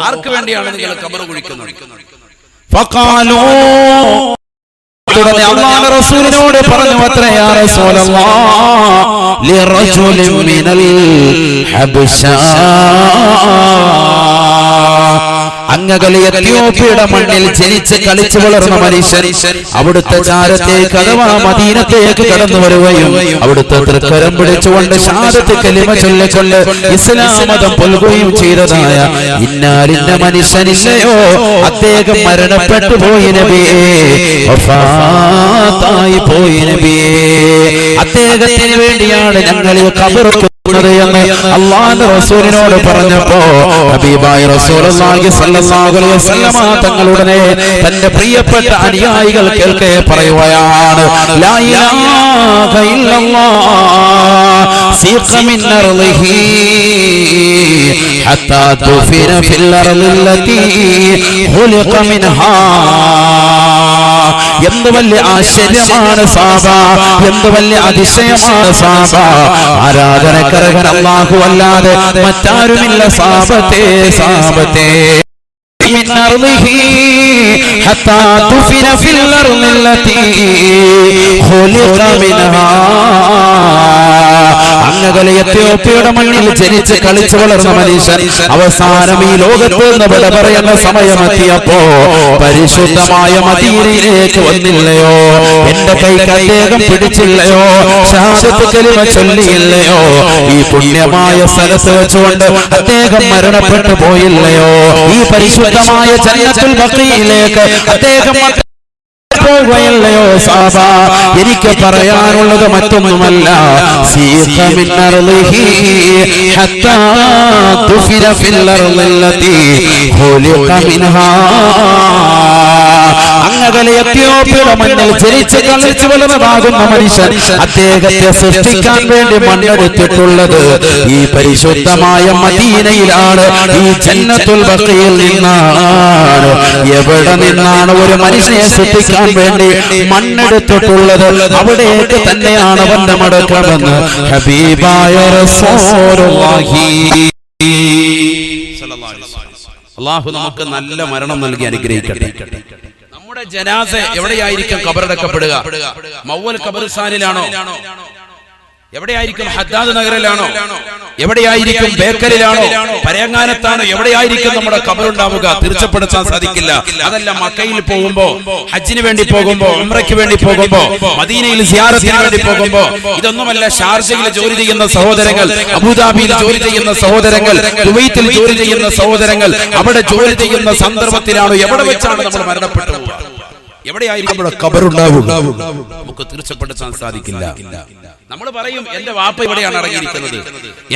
ആർക്ക് വേണ്ടിയാണ് നിങ്ങൾ ഖബർ കുഴിക്കുന്നത്? ഫഖാലൂ അല്ലാഹുവിന്റെ റസൂലിനോട് പറഞ്ഞു അത്രേ യാ റസൂലല്ലാഹ് ലിറജുലിൻ മിനൽ ഹബശ അങ്ങകലെ എത്യോപ്യയുടെ മണ്ണിൽ ജനിച്ച് കളിച്ചു വളർന്ന മനുഷ്യൻ അവിടുത്തെ ചാരത്തേക്ക് അഥവാ മദീനത്തേക്ക് കടന്നു വരുകയും അവിടുത്തെ തൃക്കരം പിടിച്ചുകൊണ്ട് ഷഹാദത്ത് കലിമ ചൊല്ലിക്കൊണ്ട് ഇസ്ലാം മതം പുൽകുകയും ചെയ്തതായ ഇന്നാലിന്ന മനുഷ്യനില്ലയോ അദ്ദേഹം മരണപ്പെട്ടു പോയി നബിയേ, വഫാത്തായി പോയി നബിയേ, അദ്ദേഹത്തിന് വേണ്ടിയാണ് ഞങ്ങൾ ഈ ഖബർ എന്ന് അല്ലാഹുവിന്റെ റസൂലിനോട് പറഞ്ഞപ്പോ ഹബീബായ റസൂലുള്ളാഹി സ്വല്ലല്ലാഹു അലൈഹി വസല്ലമ തങ്ങളുടനെ തന്റെ പ്രിയപ്പെട്ട അനുയായികൾ കേൾക്കെ പറയുകയാണ് ലാ ഇലാഹ ഇല്ലല്ലാഹ് സീഖ മിൻ അർളിഹി ഹത്താ തുഫിന ഫിൽ അർളില്ലതി ഖുലിഖ മിൻഹാ. എന്ത് വലിയ ആശ്ചര്യമാണ് സാബ, എന്ത് വലിയ അതിശയമാണ് സാബ. ആരാധനക്കർഹൻ അല്ലാഹു അല്ലാതെ മറ്റാരുമില്ല സാബത്തെ, സാബത്തെ. من أرضه حتى دفن في الأرض التي خلق منها. അങ്ങകലെ എത്യോപ്യയുടെ മണ്ണിൽ ജനിച്ച് കളിച്ചു വളർന്ന മനുഷ്യൻ അവസാനം ഈ ലോകത്ത് നിന്ന് വിട പറയുന്ന സമയമെത്തിയപ്പോ പരിശുദ്ധമായ മദീനയിലേക്ക് വന്നില്ലയോ? എന്റെ കൈക്ക് അദ്ദേഹം പിടിച്ചില്ലയോ? ഷഹാദത്ത് കലിമ ചൊല്ലിയില്ലയോ? ഈ പുണ്യമായ സ്ഥലത്ത് വെച്ചുകൊണ്ട് അദ്ദേഹം മരണപ്പെട്ടു പോയില്ലയോ? ഈ പരിശുദ്ധമായ ജന്നത്തുൽ ബഖീയിലേക്ക് അദ്ദേഹം പോവുകയല്ലയോ സാബ? എനിക്ക് പറയാനുള്ളത് മറ്റൊന്നുമല്ല, സീഖ മിൻ അർളിഹി ഹത്താ തുഫിന ഫിൽ അർളില്ലതി ഖുലിഖ മിൻഹാ. അങ്ങകലെ എത്യോപ്യയുടെ മണ്ണിൽ ജനിച്ച് കളിച്ചു വളർന്നതാകുന്ന മനുഷ്യൻ അദ്ദേഹത്തെ സൃഷ്ടിക്കാൻ വേണ്ടി മണ്ണെടുത്തിട്ടുള്ളത് ഈ പരിശുദ്ധമായ മദീനയിലാണ്, ഈ ജന്നത്തുൽ ബഖീയിൽ നിന്നാണ്. എവിടെ നിന്നാണ് ഒരു മനുഷ്യനെ സൃഷ്ടിക്കാൻ വേണ്ടി മണ്ണെടുത്തിട്ടുള്ളത് അവിടേക്ക് തന്നെയാണ് അവന്റെ മടക്കമെന്ന് ഹബീബായ റസൂലുള്ളാഹി സ്വല്ലല്ലാഹു അലൈഹി വസല്ലം. അല്ലാഹു നമുക്ക് നല്ല മരണം നൽകി അനുഗ്രഹിക്കട്ടെ. നമ്മുടെ ജനാസ എവിടെയായിരിക്കും ഖബറടക്കപ്പെടുക? മൗവൽ ഖബർസ്ഥാനിലാണോ? എവിടെയായിരിക്കും? ഹദ്ദാദ് നഗറിലാണോ? എവിടെയായിരിക്കും? ബേക്കലിലാണോ? പരയങ്ങാനത്താണോ? എവിടെയായിരിക്കും നമ്മുടെ ഖബറുണ്ടാവുക? തീർച്ചപ്പെടുത്താൻ സാധിക്കില്ല. അതല്ല, മക്കയിൽ പോകുമ്പോ, ഹജ്ജിന് വേണ്ടി പോകുമ്പോ, ഉംറയ്ക്ക് വേണ്ടി പോകുമ്പോ, മദീനയിൽ സിയാറത്തിന് വേണ്ടി പോകുമ്പോ, ഇതൊന്നുമല്ല ഷാർജയിൽ ജോലി ചെയ്യുന്ന സഹോദരങ്ങൾ, അബുദാബിയിൽ ജോലി ചെയ്യുന്ന സഹോദരങ്ങൾ, കുവൈത്തിൽ ജോലി ചെയ്യുന്ന സഹോദരങ്ങൾ, അവിടെ ജോലി ചെയ്യുന്ന സന്ദർഭത്തിലാണോ? എവിടെ വെച്ചാണ് നമ്മൾ മരണപ്പെട്ടു പോവുക? എവിടെയായിരിക്കും നമ്മുടെ ഖബറുണ്ടാവുക? നമുക്ക് തീർച്ചപ്പെടുത്താൻ സാധിക്കില്ല. നമ്മൾ പറയും എന്റെ വാപ്പ ഇവിടെയാണ് അടങ്ങിയിരിക്കുന്നത്,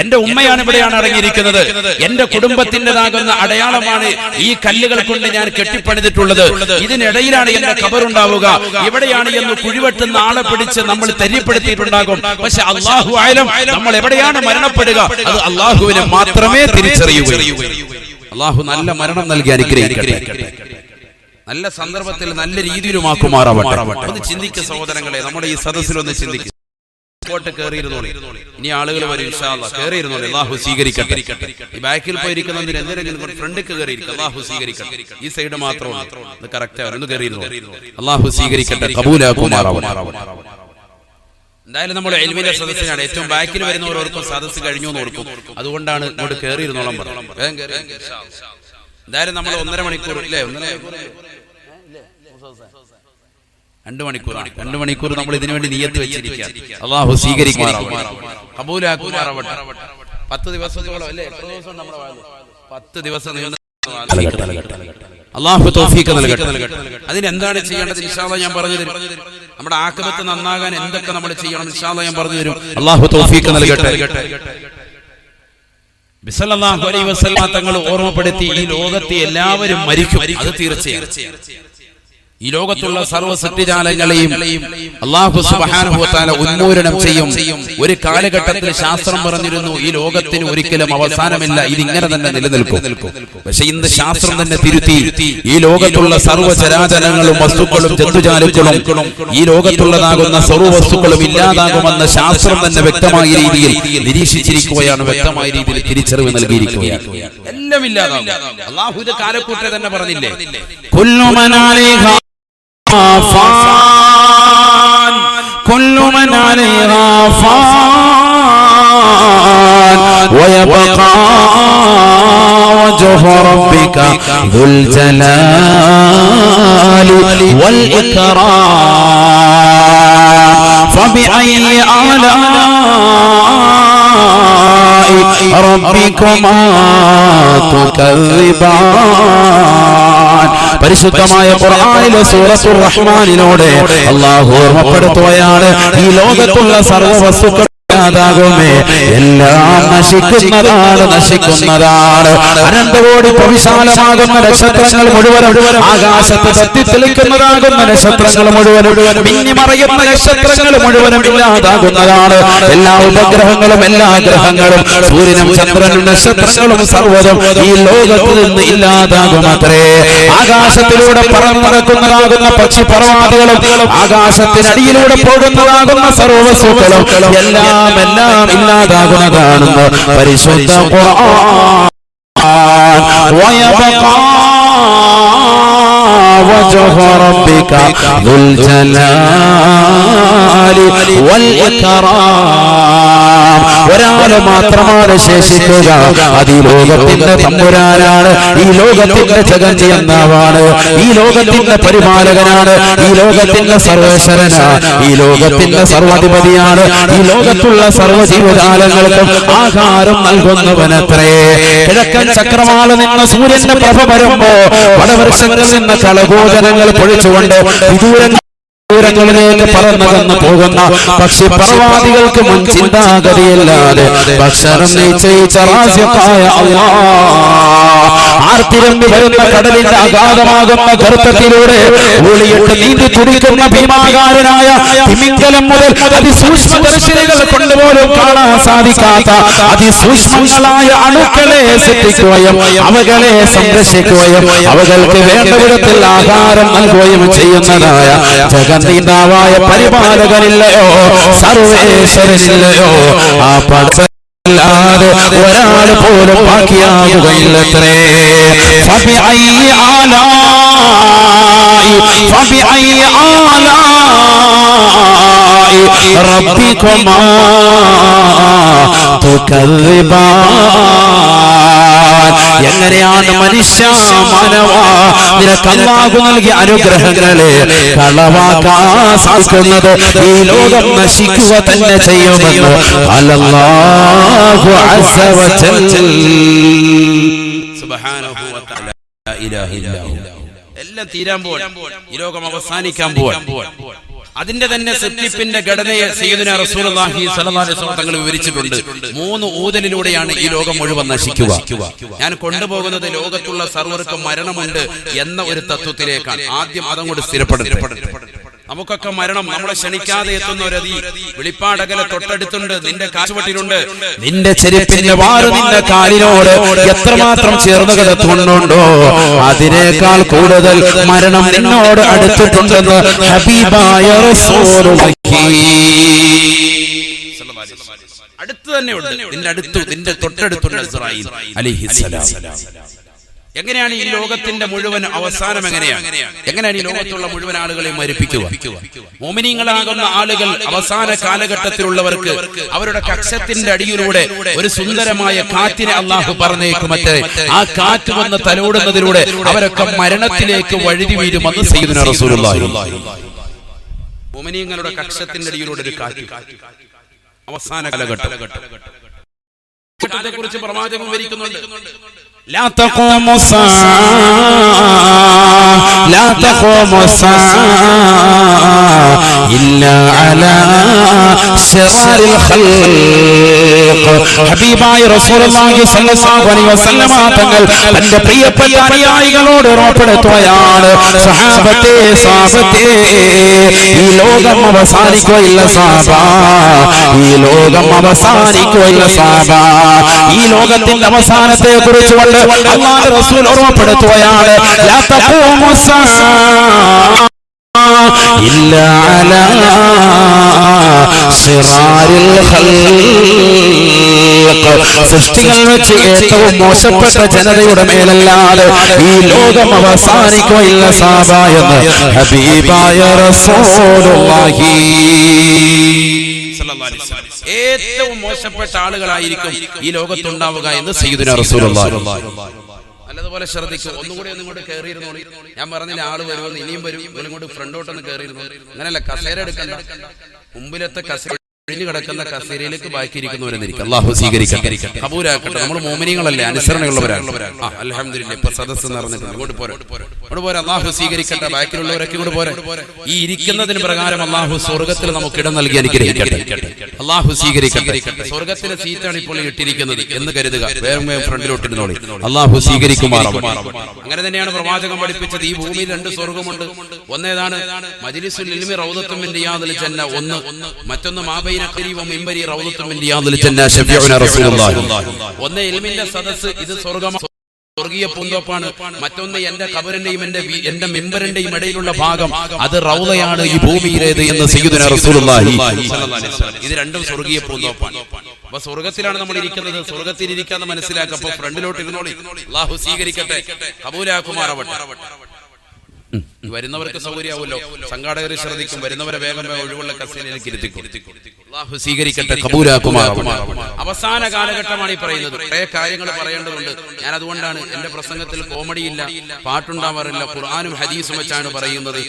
എന്റെ ഉമ്മയാണ് ഇവിടെയാണ് അടങ്ങിയിരിക്കുന്നത്, എന്റെ കുടുംബത്തിൻ്റെതാകുന്ന അടയാളമാണ് ഈ കല്ലുകൾ കൊണ്ട് ഞാൻ കെട്ടിപ്പണിതിട്ടുള്ളത്, ഇതിനിടയിലാണ് എന്റെ ഖബറുണ്ടാവുക, ഇവിടെയാണ് എന്ന് കുഴിവെട്ടുന്ന ആളെ പിടിച്ച് നമ്മൾ തെര്യപ്പെടുത്തിയിട്ടുണ്ടാകും. പക്ഷെ അല്ലാഹു അഅലം നമ്മൾ എവിടെയാണ് മരണപ്പെടുക അത് അല്ലാഹുവിനെ മാത്രമേ തിരിച്ചറിയുകയുള്ളൂ. അല്ലാഹു നല്ല മരണം നൽകി അനുഗ്രഹിക്കട്ടെ, നല്ല സന്ദർഭത്തിൽ നല്ല രീതിയിലുമാക്കുമാറാവട്ടെ. ഒന്ന് ചിന്തിക്കുക സഹോദരങ്ങളെ, നമ്മുടെ ഈ സദസ്സിൽ ഒന്ന് ചിന്തിക്കുക. കോട്ട് കയറിയിരുന്നോളി, ഇനി ആളുകൾ വരും ഇൻഷാ അല്ലാഹ്. കയറിയിരുന്നോളി, അല്ലാഹു സ്വീകരിക്കട്ടെ. ഈ ബാക്കിൽ പോയിരിക്കുന്നതിന് എന്തെങ്കിലും ഫ്രണ്ടിക്ക് കയറിയിരിക്കും, അല്ലാഹു സ്വീകരിക്കട്ടെ. ഈ സൈഡ് മാത്രമാണ് ഇത് കറക്റ്റ് ആവും. ഒന്ന് കയറിയിരുന്നോളി, അല്ലാഹു സ്വീകരിക്കട്ടെ, കബൂലാക്കുമാറാവട്ടെ. എന്തായാലും നമ്മൾ ഇൽമിന്റെ സദസ്സിനാണ്, ഏറ്റവും ബാക്കിൽ വരുന്നവരോർക്കും സദസ്സ് കഴിഞ്ഞു എന്ന് ഓർക്കും. അതുകൊണ്ടാണ് ഇങ്ങോട്ട് കയറിയിരുന്നോളം പറഞ്ഞു. എന്തായാലും നമ്മൾ 1.5 മണിക്കൂർ ഇല്ലേ, 2 മണിക്കൂറാണ്. 2 മണിക്കൂർ നമ്മൾ ഇതിനു വേണ്ടി നിയ്യത്ത് വെച്ചിരിക്കുകയാണ്. അല്ലാഹു സ്വീകരിക്കുമാറാവട്ടെ, കബൂലാക്കുമാറാവട്ടെ. 10 ദിവസത്തോളം അല്ലേ, എത്ര ദിവസം നമ്മുടെ 10 ദിവസം അല്ലാഹു തൗഫീഖ് നൽകട്ടെ. അതിനെന്താണ് ചെയ്യേണ്ടത് ഇൻഷാ അല്ലാഹ് ഞാൻ പറഞ്ഞു തരും. നമ്മുടെ ആഖിറത്ത് നന്നാകാൻ എന്തൊക്കെ നമ്മൾ ചെയ്യണം ഇൻഷാ അല്ലാഹ് ഞാൻ പറഞ്ഞു തരും. അല്ലാഹു തൗഫീഖ് നൽകട്ടെ. സല്ലല്ലാഹു അലൈഹി വസല്ലം തങ്ങൾ ഓർമ്മപ്പെടുത്തി, ഈ ലോകത്തെ എല്ലാവരും മരിക്കും, അത് തീർച്ചയാണ്. ഈ ലോകത്തുള്ള സർവ്വ സൃഷ്ടിജാലങ്ങളെയും അല്ലാഹു സുബ്ഹാനഹു വ തആല ഉന്മൂലനം ചെയ്യും. ഒരു കാലഘട്ടത്തിൽ ശാസ്ത്രം പറഞ്ഞിരുന്നു ഈ ലോകത്തിന് ഒരിക്കലും അവസാനമില്ല, ഇതിങ്ങനെ തന്നെ നിലനിൽക്കും. പക്ഷെ ഇന്ന് ശാസ്ത്രം തന്നെ തിരുത്തി ഈ ലോകത്തുള്ള സർവ്വ ചരാചരങ്ങളും വസ്തുക്കളും ജന്തുജാലങ്ങളും ഈ ലോകത്തുള്ളതാകുന്ന സർവ്വ വസ്തുക്കളും ഇല്ലാതാകുമെന്ന് ശാസ്ത്രം തന്നെ വ്യക്തമായ രീതിയിൽ നിരീക്ഷിച്ചിരിക്കുകയാണ്, വ്യക്തമായ രീതിയിൽ തിരിച്ചറിവ് നൽകിയിരിക്കുകയാണ്. എല്ലാം ഇല്ലാതാകും. അല്ലാഹു ഇത് കാലക്കൂട്ടെ തന്നെ പറഞ്ഞില്ലേ, കുല്ലു മൻ അലൈഹാ ഫാൻ കുല്ലു മൻ അലൈഹാ ഫാൻ വയബ്ഖാ വജ്ഹു റബ്ബിക ദുൽ ജലാലി വൽ ഇക്റാം ഫബിഅയ്യി ആലാഇ റബ്ബികുമാ തുകദ്ദിബാൻ. പരിശുദ്ധമായ ഖുർആനിലെ സൂറത്തുർ റഹ്മാനിലൂടെ അല്ലാഹു ഓർമ്മപ്പെടുത്തുകയാണ് ഈ ലോകത്തുള്ള സർവ്വ വസ്തുക്കൾ ാകുമേ എല്ലാം നശിക്കുന്നതാണ്. അനന്തകോടി പ്രവിശാലമാകുന്ന നക്ഷത്രങ്ങൾ മുഴുവനും, ആകാശത്ത് കത്തിത്തെളിക്കുന്നതാകുന്ന നക്ഷത്രങ്ങൾ മുഴുവനും, മിന്നിമറയുന്ന നക്ഷത്രങ്ങൾ മുഴുവനും ഇല്ലാതാകുന്നതാണ്. എല്ലാ ഉപഗ്രഹങ്ങളും എല്ലാ ഗ്രഹങ്ങളും സൂര്യനും ചന്ദ്രനും നക്ഷത്രങ്ങളും സർവ്വതും ഈ ലോകത്ത് നിന്ന് ഇല്ലാതാകുമത്രേ. ആകാശത്തിലൂടെ പറന്നു നടക്കുന്നതാകുന്ന പക്ഷിപർവാദികളും ആകാശത്തിനടിയിലൂടെ പോകുന്നതാകുന്ന സർവ്വവസ്തുക്കളും എല്ലാം ഇല്ലാതാകുന്നതാണെന്ന് പരിശുദ്ധ ഖുർആൻ. വയബ്ഖാ വജ്ഹു റബ്ബിക ദുൽ ജലാലി വൽ ഇക്റാം. ഒരാളെ മാത്രമാണ് ശേഷിക്കുക, അത് ഈ ലോകത്തിന്റെ തമ്പുരാനാണ്, ഈ ലോകത്തിന്റെ ജഗന്നിയന്താവാണ്, ഈ ലോകത്തിന്റെ പരിപാലകനാണ്, ഈ ലോകത്തിന്റെ സർവേശ്വരനാണ്, ഈ ലോകത്തിന്റെ സർവാധിപതിയാണ്, ഈ ലോകത്തുള്ള സർവ്വജീവജാലങ്ങൾക്കും ആഹാരം നൽകുന്നവനത്രേ. കിഴക്കൻ ചക്രവാള് നിന്ന് സൂര്യന്റെ പ്രഭ വരുമ്പോ വടവൃക്ഷങ്ങളിൽ നിന്ന് കളഗോചരങ്ങൾ പൊഴിച്ചുകൊണ്ട് ദൂരങ്ങളിലേക്ക് പറന്നകന്നു പോകുന്ന പക്ഷിപർവാദികൾക്ക് മുൻ ചിന്താഗതിയല്ലാതെ ഭക്ഷണം നിശ്ചയിച്ച റാസിഖായ അല്ലാഹ് ആർത്തിരമ്പി വരുന്ന കടലിന്റെ അഗാധമാകുന്ന ഗർത്തത്തിലൂടെ ഒളിയിട്ട് നീന്തി തുടിക്കുന്ന ഭീമാകാരനായ തിമിംഗലം മുതൽ അതിസൂക്ഷ്മദർശിനികൾ കൊണ്ടുപോലും കാണാൻ സാധിക്കാത്ത അതിസൂക്ഷ്മങ്ങളായ അണുക്കളെ സൃഷ്ടിക്കുകയും അവകളെ സംരക്ഷിക്കുകയും അവകൾക്ക് വേണ്ട വിധത്തിൽ ആഹാരം നൽകുകയും ചെയ്യുന്നതായ ജഗന്നീതാവായ പരിപാലകനില്ലയോ, സർവേശ്വരനില്ലയോ, ആ പടച്ചല്ലാതെ ഒരാൾ പോലും ബാക്കിയാകുകയില്ലത്രേ. ഫബിഅയ്യി ആലാഇ റബ്ബികുമാ തുകദ്ദിബാൻ. എങ്ങനെയാണ് മനുഷ്യ മാനവ നിനക്ക് അല്ലാഹു നൽകിയ അനുഗ്രഹങ്ങളെ കളവാക്കാൻ സാധിക്കുന്നത്? ഈ ലോകം നശിക്കുക തന്നെ ചെയ്യുമെന്ന് അല്ലാഹു അസ്സ വജൽ. സുബ്ഹാനഹു വ തആല ലാ ഇലാഹ ഇല്ലല്ലാഹു. എല്ലാം തീരാൻ പോവാൻ, ഈ ലോകം അവസാനിക്കാൻ പോവാൻ. അതിന്റെ തന്നെ സൃഷ്ടിപ്പിന്റെ ഘടനയെ സയ്യിദുനാ റസൂലുള്ളാഹി സ്വല്ലല്ലാഹു അലൈഹി വസല്ലം തങ്ങൾ വിവരിച്ചിട്ടുണ്ട്. 3 ഊതലിലൂടെയാണ് ഈ ലോകം മുഴുവൻ നശിക്കുക. ഞാൻ കൊണ്ടുപോകുന്നത് ലോകത്തുള്ള സർവ്വർക്കും മരണമുണ്ട് എന്ന ഒരു തത്വത്തിലേക്കാണ്. ആദ്യം അതങ്ങോട്ട് സ്ഥിരപ്പെടുത്തണം. നമുക്കൊക്കെ മരണം നമ്മളെ ക്ഷണിക്കാതെ എത്തുന്ന ഒരു വെളിപ്പാടകലെ തൊട്ടടുത്തുണ്ട്, നിന്റെ കാച്ചുവട്ടിലുണ്ട്. നിന്റെ ചെരുപ്പിന്റെ വാറ് നിന്റെ കാലിനോട് എത്രമാത്രം ചേർന്ന് കിടത്തുന്നുണ്ടോ അതിനേക്കാൾ കൂടുതൽ മരണം നിന്നോട് അടുത്തിട്ടുണ്ടെന്ന് ഹബീബായ റസൂലുള്ളാഹി അടുത്ത് തന്നെ ഉണ്ട്, നിന്റെ തൊട്ടടുത്തുണ്ട് ഇസ്രായീൽ അലൈഹിസ്സലാം. എങ്ങനെയാണ് ഈ ലോകത്തിന്റെ മുഴുവൻ അവസാനം? എങ്ങനെയാണ് ഈ ലോകത്തുള്ള മുഴുവൻ ആളുകളെ മരിപ്പിക്കുക? മുഅ്മിനീങ്ങളാകുന്ന ആളുകൾ അവസാന കാലഘട്ടത്തിലുള്ളവർക്ക് അവരുടെ കക്ഷത്തിന്റെ അടിയിലൂടെ ഒരു സുന്ദരമായ കാറ്റിനെ അല്ലാഹു പറഞ്ഞേക്കുമറ്റേ ആ കാറ്റ് വന്ന് തലോടുന്നതിലൂടെ അവരൊക്കെ മരണത്തിലേക്ക് വഴുതി വീഴുമെന്ന് സയ്യിദുനാ റസൂലുള്ളാഹി. മുഅ്മിനീങ്ങളുടെ കക്ഷത്തിന്റെ അടിയിലൂടെ ഒരു കാറ്റ്, അവസാന കാലഘട്ടത്തെ കുറിച്ച് പ്രവാചകൻ വിവരിക്കുന്നുണ്ട്. لا تقوم الساعة إلا على شرار الخلق. ഹബീബായ റസൂലുള്ളാഹി സ്വല്ലല്ലാഹു അലൈഹി വസല്ലമ തങ്ങൾ തന്റെ പ്രിയപ്പെട്ട അനുയായികളോട് ഉറപ്പെടുത്തുകയാണ്, സഹാബത്തെ ഈ ലോകം അവസാനിക്കുകയില്ല സഹാബ, ഈ ലോകം അവസാനിക്കുകയില്ല സഹാബ. ഈ ലോകത്തിന്റെ അവസാനത്തെ കുറിച്ച് അല്ലാഹുവിന്റെ റസൂൽ ഓർമ്മപ്പെടുത്തുകയാണ്, ലാ തഖൂമു الساعة إلا على شرار الخلق. സൃഷ്ടികൾ വെച്ച് ഏറ്റവും മോശപ്പെട്ട ജനതയുടെ മേലല്ലാതെ ഈ ലോകം അവസാനിക്കുകയില്ല സഹാബ എന്ന് ഹബീബായ റസൂലുള്ളാഹി. ഏറ്റവും മോശപ്പെട്ട ആളുകളായിരിക്കും ഈ ലോകത്തുണ്ടാവുക എന്ന് സയ്യിദുനാ റസൂലുള്ളാഹി. നല്ലതുപോലെ ശ്രദ്ധിക്കും. ഒന്നുകൂടി ഇങ്ങോട്ട് കയറിയിരുന്നോളി. ഞാൻ പറഞ്ഞില്ല ആള് വരുമെന്ന്, ഇനിയും വരും. ഇങ്ങോട്ട് ഫ്രണ്ടോട്ടൊന്ന് കയറിയിരുന്നു. അങ്ങനെയല്ല, കസേര എടുക്കണ്ട, മുമ്പിലത്തെ കസേര ഒഴിഞ്ഞു കിടക്കുന്ന കസേരയിലേക്ക് ബാക്കിയിരിക്കുന്നവരെന്നിരിക്കും. അല്ലാഹു സ്വീകരിക്കട്ടെ, കബൂലാക്കട്ടെ. നമ്മൾ മോമിനികളല്ലേ, അനുസരണയുള്ളവരാണ്. അൽഹംദുലില്ലാഹ്. ഇപ്പൊ സദസ്സ് നിറഞ്ഞിട്ടുണ്ട്. ഇങ്ങോട്ട് പോരെ. അല്ലാഹു സ്വീകരിക്കട്ടെ. ബാക്കിയുള്ളവരൊക്കെ ഇങ്ങോട്ട് പോരെ. ഈ ഇരിക്കുന്നതിന് പ്രകാരം അല്ലാഹു സ്വർഗത്തിൽ നമുക്ക് ഇടം നൽകി അനുഗ്രഹിക്കട്ടെ. അല്ലാഹു സ്വീകരിക്കട്ടെ. സ്വർഗത്തിലെ സീറ്റാണ് ഇപ്പോൾ ഇട്ടിരിക്കുന്നത് എന്ന് കരുതുക. വേഗം ഫ്രണ്ടിലോട്ടിരുന്നോളി. അല്ലാഹു സ്വീകരിക്കുമാറാവട്ടെ. അങ്ങനെ തന്നെയാണ് പ്രവാചകൻ പഠിപ്പിച്ചത്. ഈ ഭൂമിയിൽ 2 സ്വർഗമുണ്ട്. ഒന്നേതാണ് മജ്ലിസുൽ ഇൽമി റൗദത്തും മിൻ റിയാദിൽ ജന്ന, ഒന്ന്. മറ്റൊന്ന് മാബൈന ഖരീവ മിൻബരി റൗദത്തും മിൻ റിയാദിൽ ജന്ന ശഫീഉന റസൂലുള്ളാഹി. ഒന്ന് ഇൽമിന്റെ സദസ്സ്, ഇത് സ്വർഗ്ഗമാണ്, സ്വർഗീയ പൂന്തോപ്പാണ്. മറ്റൊന്ന് എന്റെ ഖബറിന്റെയും എന്റെ മിമ്പറിന്റെയും ഇടയിലുള്ള ഭാഗം, അത് റൗദയാണ് ഈ ഭൂമിയിലേത് എന്ന് സയ്യിദുനാ റസൂലുള്ളാഹി. ഇത് രണ്ടും സ്വർഗീയ പൂന്തോപ്പാണ്. അപ്പൊ സ്വർഗത്തിലാണ് നമ്മൾ ഇരിക്കുന്നത്. സ്വർഗത്തിൽ ഇരിക്കാന്ന് മനസ്സിലാക്കുക. അപ്പൊ ഫ്രണ്ടിലോട്ട് ഇരുന്നോളി. അല്ലാഹു സ്വീകരിക്കട്ടെ, കബൂലാക്കുമാറാവട്ടെ. വരുന്നവർക്ക് സൗകര്യമാവുമല്ലോ. സംഘാടകർ ശ്രദ്ധിക്കും. വരുന്നവരെ വേഗം ഒഴിവുള്ള കസേരയിലേക്ക് ഇരുത്തിക്കും. അല്ലാഹു സ്വീകരിക്കട്ടെ, കബൂലാക്കുമാറാവട്ടെ. അവസാന കാലഘട്ടമാണ് ഈ പറയുന്നത്. കുറേ കാര്യങ്ങൾ പറയേണ്ടതുണ്ട്. ഞാൻ അതുകൊണ്ടാണ് എന്റെ പ്രസംഗത്തിൽ കോമഡിയില്ല, പാട്ടുണ്ടാവാറില്ല, ഖുർആനും ഹദീസും വെച്ചാണ് പറയുന്നത്.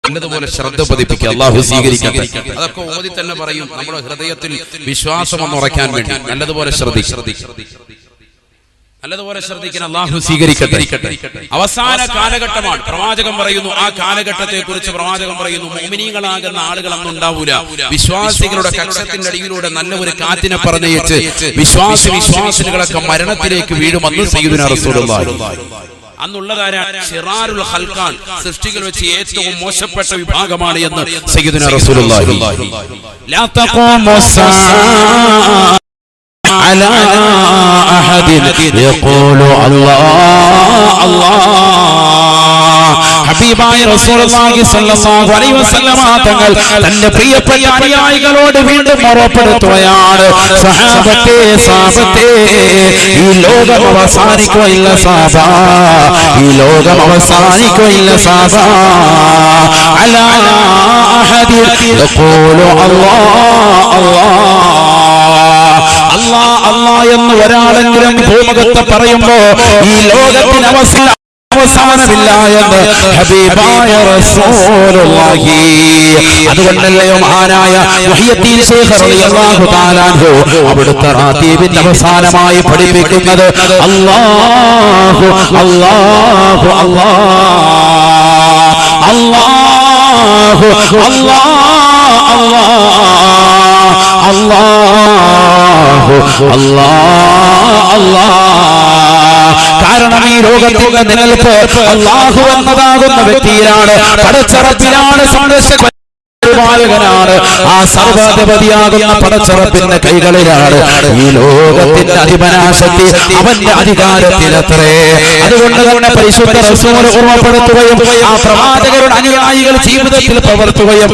നല്ലതുപോലെ ശ്രദ്ധ പതിപ്പിക്കുക. അല്ലാഹു സ്വീകരിക്കട്ടെ. അതൊക്കെ ഓതി തന്നെ പറയും, നമ്മുടെ ഹൃദയത്തിൽ വിശ്വാസം ഒന്ന് ഉറയ്ക്കാൻ വേണ്ടി. നല്ലതുപോലെ നല്ലതുപോലെ ശ്രദ്ധിക്കണം. അല്ലാഹു സ്വീകരിക്കട്ടെ. അവസാന കാലഘട്ടമാണ്. പ്രവാചകൻ പറയുന്നു, ആ കാലഘട്ടത്തെ കുറിച്ച് പ്രവാചകൻ പറയുന്നു, മുഅ്മിനീങ്ങളാകുന്ന ആളുകൾ അന്ന് ഉണ്ടാവൂല. വിശ്വാസികളുടെ കക്ഷത്തിന്റെ അടിയിലൂടെ നല്ല ഒരു കാറ്റിനെ പറഞ്ഞയച്ച് വിശ്വാസികളൊക്കെ മരണത്തിലേക്ക് വീഴുമെന്ന് സയ്യിദുനാ റസൂലുള്ളാഹി. അന്നുള്ളതാരാണ്? ശിറാറുൽ ഖൽഖാൻ, സൃഷ്ടികൾ വെച്ച് ഏറ്റവും മോശപ്പെട്ട വിഭാഗമാണ് എന്ന് സയ്യിദുനാ റസൂലുള്ളാഹി. ലാ തഖൂമു الساعة على أحد يقول الله الله. ഹബീബായ റസൂലുള്ളാഹി സ്വല്ലല്ലാഹു അലൈഹി വസല്ലമ തങ്ങൾ തന്റെ പ്രിയപ്പെട്ട അനുയായികളോട് വീണ്ടും ഓർമ്മപ്പെടുത്തുകയാണ്, സഹാബത്തെ ഈ ലോകം അവസാനിക്കുകയില്ല സഹാബ, ഈ ലോകം അവസാനിക്കുകയില്ല സഹാബ. അലാ അഹദി യഖൂലു അല്ലാഹ് എന്ന് ഒരാളെങ്കിലും ഭൂമുഖത്ത് പറയുമ്പോ ഈ ലോകത്തിന് അവസാനമില്ല എന്ന് ഹബീബായ റസൂലുള്ളാഹി. അതുകൊണ്ടല്ലയോ മഹാനായ മുഹയ്യിദ്ദീൻ ശൈഖ് റളിയല്ലാഹു തആല അൻഹു അവിടുത്തെ റാത്തീബിന്റെ അവസാനമായി പഠിപ്പിക്കുന്നത് അല്ലാഹു അല്ലാഹു അല്ലാഹ് അല്ലാഹു കാരണം ഈ ലോകത്തിന്റെ നിലനിൽപ്പ് അല്ലാഹു എന്നതാകുന്ന വ്യക്തിയിലാണ്, പടച്ചറപ്പിലാണ്, സംരക്ഷകനാണ്. ആ സർവ്വാധിപതിയാകുന്ന പടച്ചറപ്പിന്റെ കൈകളിലാണ് ഈ ലോകത്തിന്റെ അധിപനാശക്തി, അവന്റെ അധികാരത്തിലത്രേ. അതുകൊണ്ട് തന്നെ പരിശുദ്ധ റസൂൽ ഓർമ്മപ്പെടുത്തുകയും ആ പ്രവാചകരുടെ അനുയായികൾ ജീവിതത്തിൽ പകർത്തുകയും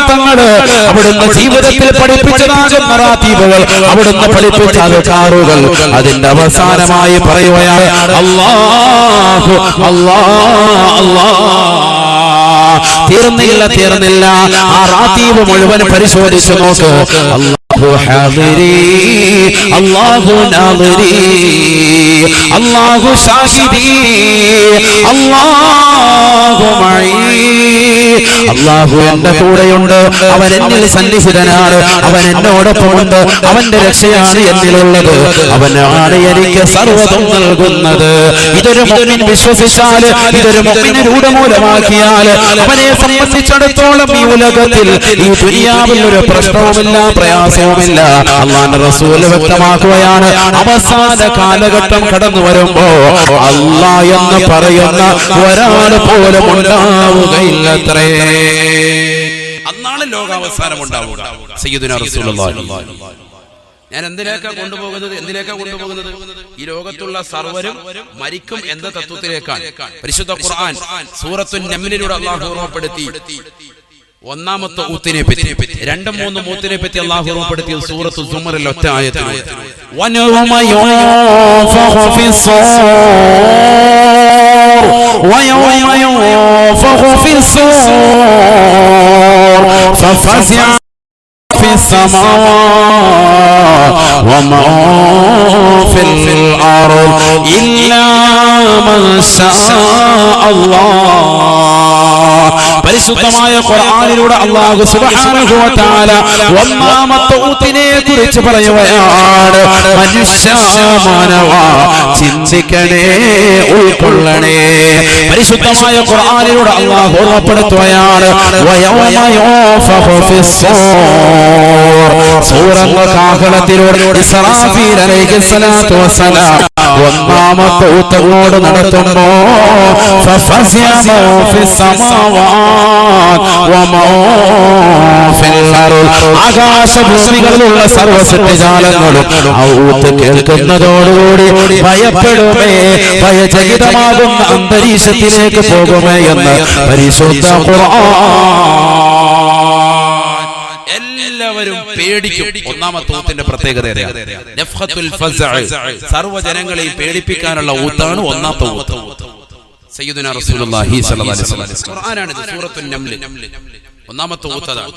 തങ്ങള് അവിടുന്ന് ജീവിതത്തിൽ പഠിപ്പിച്ചതാകുന്ന റാത്തീബുകൾ, അവിടുന്ന് പഠിപ്പിച്ച അദ്കാറുകൾ അതിന്റെ അവസാനമായി പറയുകയാണ് അല്ലാഹു അല്ലാഹ് അല്ലാഹ്. തീർന്നില്ല. ആ റാത്തീബ് മുഴുവൻ പരിശോധിച്ചു നോക്ക്. അല്ലാഹു ഹാദിരി അല്ലാഹു നാദിരി അല്ലാഹു ഷാഹിദി അല്ലാഹു മഈ അല്ലാഹു എന്റെ കൂടെയുണ്ട്, അവൻ എന്നിൽ സന്നിഹിതനാണ്, അവൻ എന്നോടൊപ്പമുണ്ട്, അവന്റെ രക്ഷയാണ് എന്നിലുള്ളത്, അവനാണ് എനിക്ക് സർവ്വതും നൽകുന്നത്. ഇതൊരു മുഅ്മിൻ വിശ്വസിച്ചാൽ, ഇതൊരു മുഅ്മിനെ രൂഢമൂലമാക്കിയാൽ അവനെ സംബന്ധിച്ചിടത്തോളം ഈ ഉലകത്തിൽ ഈ ദുനിയാവിൽ ഒരു പ്രശ്നവുമില്ല, പ്രയാസവുമില്ല. അല്ലാഹുവിന്റെ റസൂൽ വ്യക്തമാക്കുകയാണ്, അവസാന കാലഘട്ടം കടന്നു വരുമ്പോ അല്ലാഹ് എന്ന് പറയുന്ന ഒരാൾ പോലും ഉണ്ടാവുകയില്ലത്രേ. അന്നാണ് ലോകാവസാനം ഉണ്ടാവുക. സയ്യിദുനാ റസൂലുള്ളാഹി. ഞാൻ എന്തിലേക്കാ കൊണ്ടുപോകുന്നത്? ഈ ലോകത്തുള്ള സർവരും മരിക്കും എന്ന തത്വത്തിലേക്കാണ്. പരിശുദ്ധ ഖുർആൻ സൂറത്തുൻ നംലിലൂടെ അല്ലാഹു ഓർമ്മപ്പെടുത്തി ഒന്നാമത്തെ ഊത്തിനെ പറ്റി, രണ്ടും മൂന്നും ഊത്തിനെ പറ്റി അല്ലാഹു ഓർമ്മപ്പെടുത്തിയത് സൂറത്തു സുമറിൽ ഒറ്റ ആയത്തിലൂടെ. وَيَوْمَ يُنفَخُ فِي الصُّورِ وَيَوْمَ يُنفَخُ فِي الصُّورِ فَفَزِعَ فِي السَّمَاوَاتِ وَمَن فِي الْأَرْضِ إِلَّا مَن شَاءَ اللَّهُ. പരിശുദ്ധമായ ഖുർആനിലൂടെ അല്ലാഹു സുബ്ഹാനഹു വ തആല ഒന്നാമത്തെ ഊത്തിനെ കുറിച്ച് പറയുകയാണ്. മനുഷ്യ മാനവ ചിന്തിക്കണേ, ഉൾക്കൊള്ളണേ. പരിശുദ്ധമായ ഖുർആനിലൂടെ അല്ലാഹു ഓർമ്മപ്പെടുത്തുകയാണ്, വയൗമ യുൻഫഖു ഫിസ്സൂർ. സൂറത്തുൽ കാഹളത്തിലൂടെ ഇസ്രാഫീൽ അലൈഹിസ്സലാത്തു വസ്സലാം ഒന്നാമത്തെ ഊത്തോട് നടത്തുമ്പോ ഫഫസിഅ ഫിസ് സമാവാത് വമാ ഫിൽ അർദ്. ആകാശഭൂമികളിലുള്ള സർവ്വസൃഷ്ടിജാലങ്ങളും ആ ഊത്ത് കേൾക്കുന്നതോടുകൂടി ഭയപ്പെടുമേ, ഭയചകിതമാകുന്ന അന്തരീക്ഷത്തിലേക്ക് പോകുമേ എന്ന് പരിശുദ്ധ ഖുർആൻ. എല്ലാവരും പേടിക്കും. ഒന്നാമത്തെ ഊത്തിന്റെ പ്രത്യേകത നഫ്ഖത്തുൽ ഫസ്അ, സർവ്വജനങ്ങളെയും പേടിപ്പിക്കാനുള്ള ഊത്താണ് ഒന്നാമത്തെ ഊത്ത്. സയ്യിദുനാ റസൂലുള്ളാഹി സ്വല്ലല്ലാഹി അലൈഹി വസല്ലം ഖുർആനാണ് ഇത്, സൂറത്തുൻ നംൽ ഒന്നാമത്തെ ഊത്തതാണ്.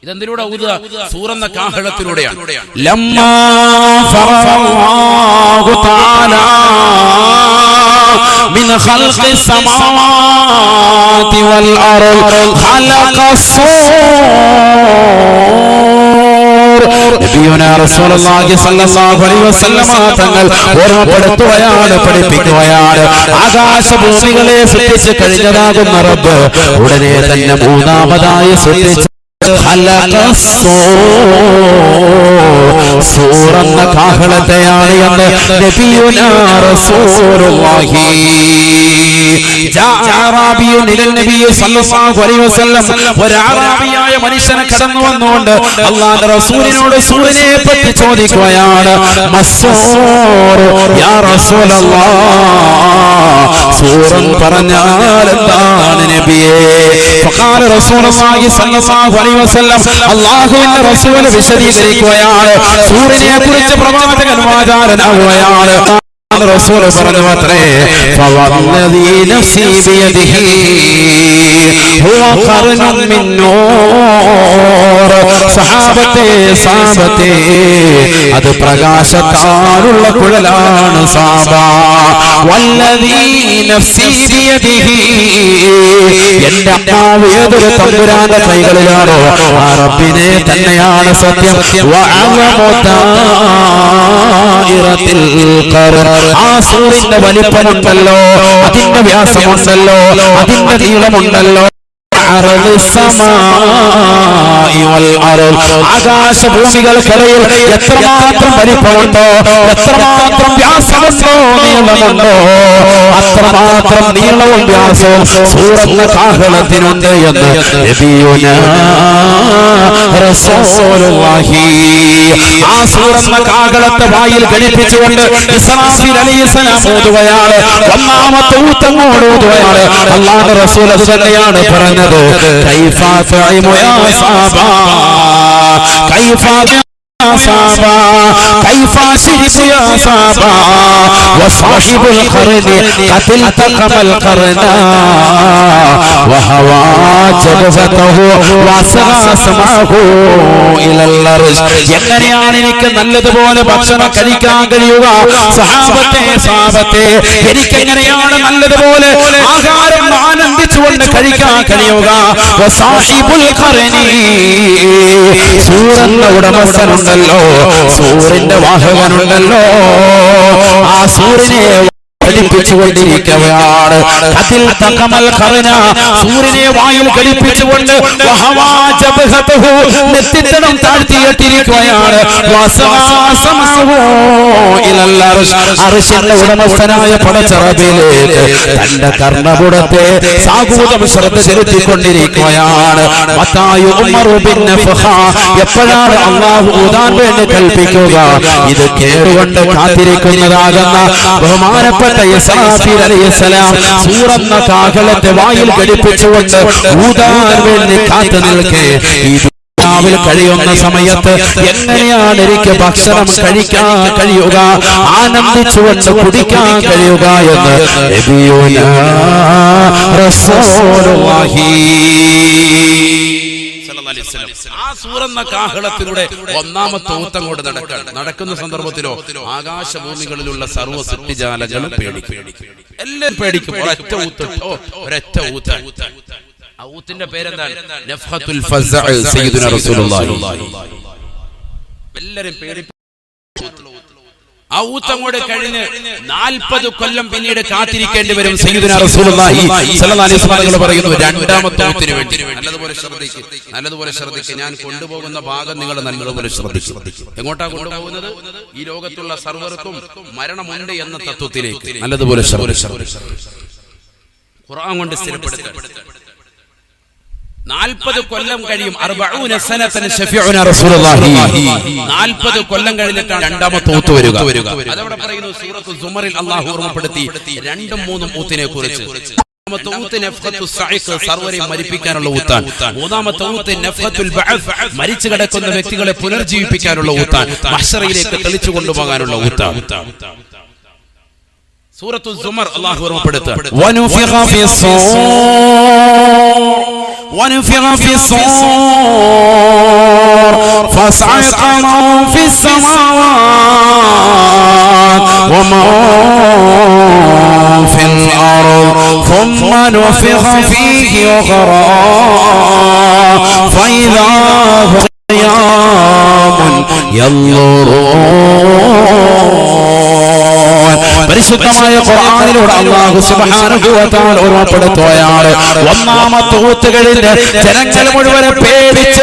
ഇതെന്തിലൂടെ ഊതുക? സൂറന്ന കാഹളത്തിലൂടെയാണ്. ലമ്മാ ഫറഅല്ലാഹു തആല മിൻ ഖൽഖിസ് സമാവാതി വൽ അർദ് ഖലഖസ്സൂർ. നബിയുനാ റസൂലുള്ളാഹി സ്വല്ലല്ലാഹു അലൈഹി വസല്ലമ തങ്ങൾ ഓർമ്മപ്പെടുത്തുകയാണ്, പഠിപ്പിക്കുകയാണ്. ആകാശഭൂമികളെ സൃഷ്ടിച്ച് കഴിഞ്ഞതാകുന്ന റബ്ബ് ഉടനെ തന്നെ മൂന്നാമതായി സൃഷ്ടിച്ച സൂറന്ന കാഹളത്തെയാണ് എന്ന് നബിയുനാ റസൂലുള്ളാഹി. ഒരാറാബിയായ മനുഷ്യനെ കടന്നു വന്നുകൊണ്ട് അല്ലാഹുവിന്റെ റസൂലിനോട് സൂറിനെ പറ്റി ചോദിക്കുകയാണ്. യാ റസൂലല്ലാഹ്, സൂറൻ പറഞ്ഞാൽ എന്താണ് നബിയേ? ഫഖാല റസൂലുള്ളാഹി സ്വല്ലല്ലാഹു അലൈഹി വസല്ലം, അല്ലാഹുവിന്റെ റസൂൽ വിശദീകരിക്കുകയാണ്, സൂറിനെ കുറിച്ച് പ്രവാചകൻ വാചാലനാവുകയാണ്. റസൂൽ പറഞ്ഞു അത്രേ, ഫവല്ലദീ നഫ്സി ബിയദിഹി ഹുവ ഖർനുൻ മിൻ നൂർ. സഹാബത്തെ അത് പ്രകാശത്താലുള്ള കുഴലാണ് സാബ. വല്ലദീ നഫ്സി ബിയദിഹി, എന്റെ ആത്മാവ് ഏതൊരു തമ്പുരാന്റെ കൈകളിലാണോ ആ റബ്ബിനെ തന്നെയാണ് സത്യം. ആ സൂറിന്റെ വലിപ്പമുണ്ടല്ലോ, അതിന്റെ വ്യാസമുണ്ടല്ലോ, അതിന്റെ നീളമുണ്ടല്ലോ. ആകാശഭൂമികൾക്കിടയിൽ എത്രമാത്രം വലിപ്പമുണ്ടോ, എത്രമാത്രം വ്യാസമുണ്ടോ, നീളമുണ്ടോ, അത്രമാത്രം നീളവും വ്യാസവും സൂറന്ന കാഹളത്തിനുണ്ട് എന്ന് നബിയുനാ റസൂലുള്ളാഹി. ആ സൂറന്ന കാഹളത്തെ വായിൽ ഘടിപ്പിച്ചുകൊണ്ട് ഇസ്രാഫീൽ അലൈഹിസ്സലാം ഓതുകയാണ്. ഒന്നാമത്തെ ഊത്തങ്ങോട് ഓതുകയാണ്. അല്ലാഹുവിന്റെ റസൂൽ അത് തന്നെയാണ് പറഞ്ഞത്. കൈഫ തഅമു യാ സാബ, കൈഫ صابا كيف أشرب يا صابا وصاحب القرن قد التقم القرنا وهوى جبهته وأسرى سمعه إلى الأرش. എങ്ങനെയാണ് എനിക്ക് നല്ലതുപോലെ ഭക്ഷണം കഴിക്കാൻ കഴിയുക? സഹാബത്തെ എനിക്ക് എങ്ങനെയാണ് നല്ലതുപോലെ ആഹാരം ആനന്ദിച്ചുകൊണ്ട് കഴിക്കാൻ കഴിയുക? വസാഹിബുൽ ഖറനി, സൂറന്റെ ഉടമസ്ഥനുണ്ടല്ലോ, സൂറിന്റെ വാഹകനുണ്ടല്ലോ, ആ സൂറിനെ ഘടിപ്പിച്ചുകൊണ്ടിരിക്കുകയാണ്. അതിൽ തഖമൽ ഖറന, സൂര്യനെ വായിൽ ഘടിപ്പിച്ചുകൊണ്ട് നെറ്റിത്തടം താഴ്ത്തിയിട്ടിരിക്കുകയാണ്. അർശിന്റെ ഉടമസ്ഥനായ പടച്ചറബിലേക്ക് തന്റെ കർണപുടത്തെ സാഗൂതം ശ്രദ്ധ ചെലുത്തിക്കൊണ്ടിരിക്കുകയാണ്. എപ്പോഴാണ് അല്ലാഹു ഊതാൻ വേണ്ടി കൽപ്പിക്കുക? ഇത് കേറുകൊണ്ട് കാത്തിരിക്കുന്നതാകുന്ന ബഹുമാനപ്പെട്ട ഇസ്രാഫീൽ അലൈഹിസ്സലാം സൂറന്ന കാഹളത്തെ വായിൽ ഘടിപ്പിച്ചുകൊണ്ട് ഊതാൻ വേണ്ടി കാത്തു നിൽക്കെ ഈ ദുനിയാവിൽ കഴിയുന്ന സമയത്ത് എങ്ങനെയാണ് എനിക്ക് ഭക്ഷണം കഴിക്കാൻ കഴിയുക, ആനന്ദിച്ചുകൊണ്ട് കുടിക്കാൻ കഴിയുക എന്ന് നബിയുനാ റസൂലുള്ളാഹി ആ സൂറന്ന കാഹളത്തിലൂടെ ഒന്നാമത്തെ ഊത്തം കൊണ്ട് നടക്കുന്ന സന്ദർഭത്തിലോ ആകാശഭൂമികളിലുള്ള സർവ്വ സൃഷ്ടിജാലങ്ങളും പേടിക്കും. എല്ലാവരും പേടിക്കും. ഒരൊറ്റ ഊത്ത്. ആ ഊത്തിന്റെ പേരെന്താണ്? നഫ്ഹത്തുൽ ഫസ്അ സയ്യിദുനാ റസൂലുള്ളാഹി. എല്ലാവരും പേടിക്കും. ആ ഊത്തം കൂടെ കഴിഞ്ഞ് 40 കൊല്ലം പിന്നീട് കാത്തിരിക്കേണ്ടി വരും. സയ്യിദുനാ റസൂലുള്ളാഹി സ്വല്ലല്ലാഹു അലൈഹി വസല്ലം പറയുന്നു, രണ്ടാമത്തെ ഊത്തിന് വേണ്ടി നല്ലതുപോലെ ശ്രദ്ധിക്കുക. ഞാൻ കൊണ്ടുപോകുന്ന ഭാഗം നിങ്ങൾ നല്ലതുപോലെ ശ്രദ്ധിക്കും. എങ്ങോട്ടാ കൊണ്ടുപോകുന്നത്? ഈ ലോകത്തുള്ള സർവർക്കും മരണമുണ്ട് എന്ന തത്വത്തിലേക്ക് നല്ലതുപോലെ ഖുർആൻ കൊണ്ട് സ്ഥിരപ്പെടുത്തുക. 40 കൊല്ലം കഴിയും. 40 സനതൻ ശഫീഉനാ റസൂലുള്ളാഹി. 40 കൊല്ലം കഴിഞ്ഞിട്ടാണ് രണ്ടാമത്തെ ഊത്ത് വരിക. അതവിടെ പറയുന്നു സൂറത്തുൽ സുമറിൽ അല്ലാഹു ഓർമ്മപ്പെടുത്തി 2ഉം 3ഉം ഊത്തിനെ കുറിച്ച്. മൂന്നാമത്തെ ഊത്ത് നഫ്ഖത്തുസ് സഅഖ്, സർവരെ മരിപ്പിക്കാനുള്ള ഊത്താണ്. മൂന്നാമത്തെ ഊത്ത് നഫ്ഖത്തുൽ ബഅസ്, മരിച്ചു കിടക്കുന്ന വ്യക്തികളെ പുനർജീവിപ്പിക്കാനുള്ള ഊത്താണ്. മഹ്ശറയിലേക്ക് തെളിച്ചു കൊണ്ടുപോകാനുള്ള ഊത്താണ്. സൂറത്തുൽ സുമർ അല്ലാഹു ഓർമ്മപ്പെടുത്തുക. വനുഫിഖ ഫിസ്സൂർ ونفخ في الصور فصعق من في السماوات ومن في الأرض ثم نفخ فيه أخرى فإذا هم قيام ينظرون. പരിശുദ്ധമായ ഖുർആനിലൂടെ അല്ലാഹു സുബ്ഹാനഹു വ തആല ഓർമ്മപ്പെടുത്തുകയാണ്. ഒന്നാമത്തെ ഊത്ത് കഴിഞ്ഞ് ജനങ്ങൾ മുഴുവൻ പേടിച്ച്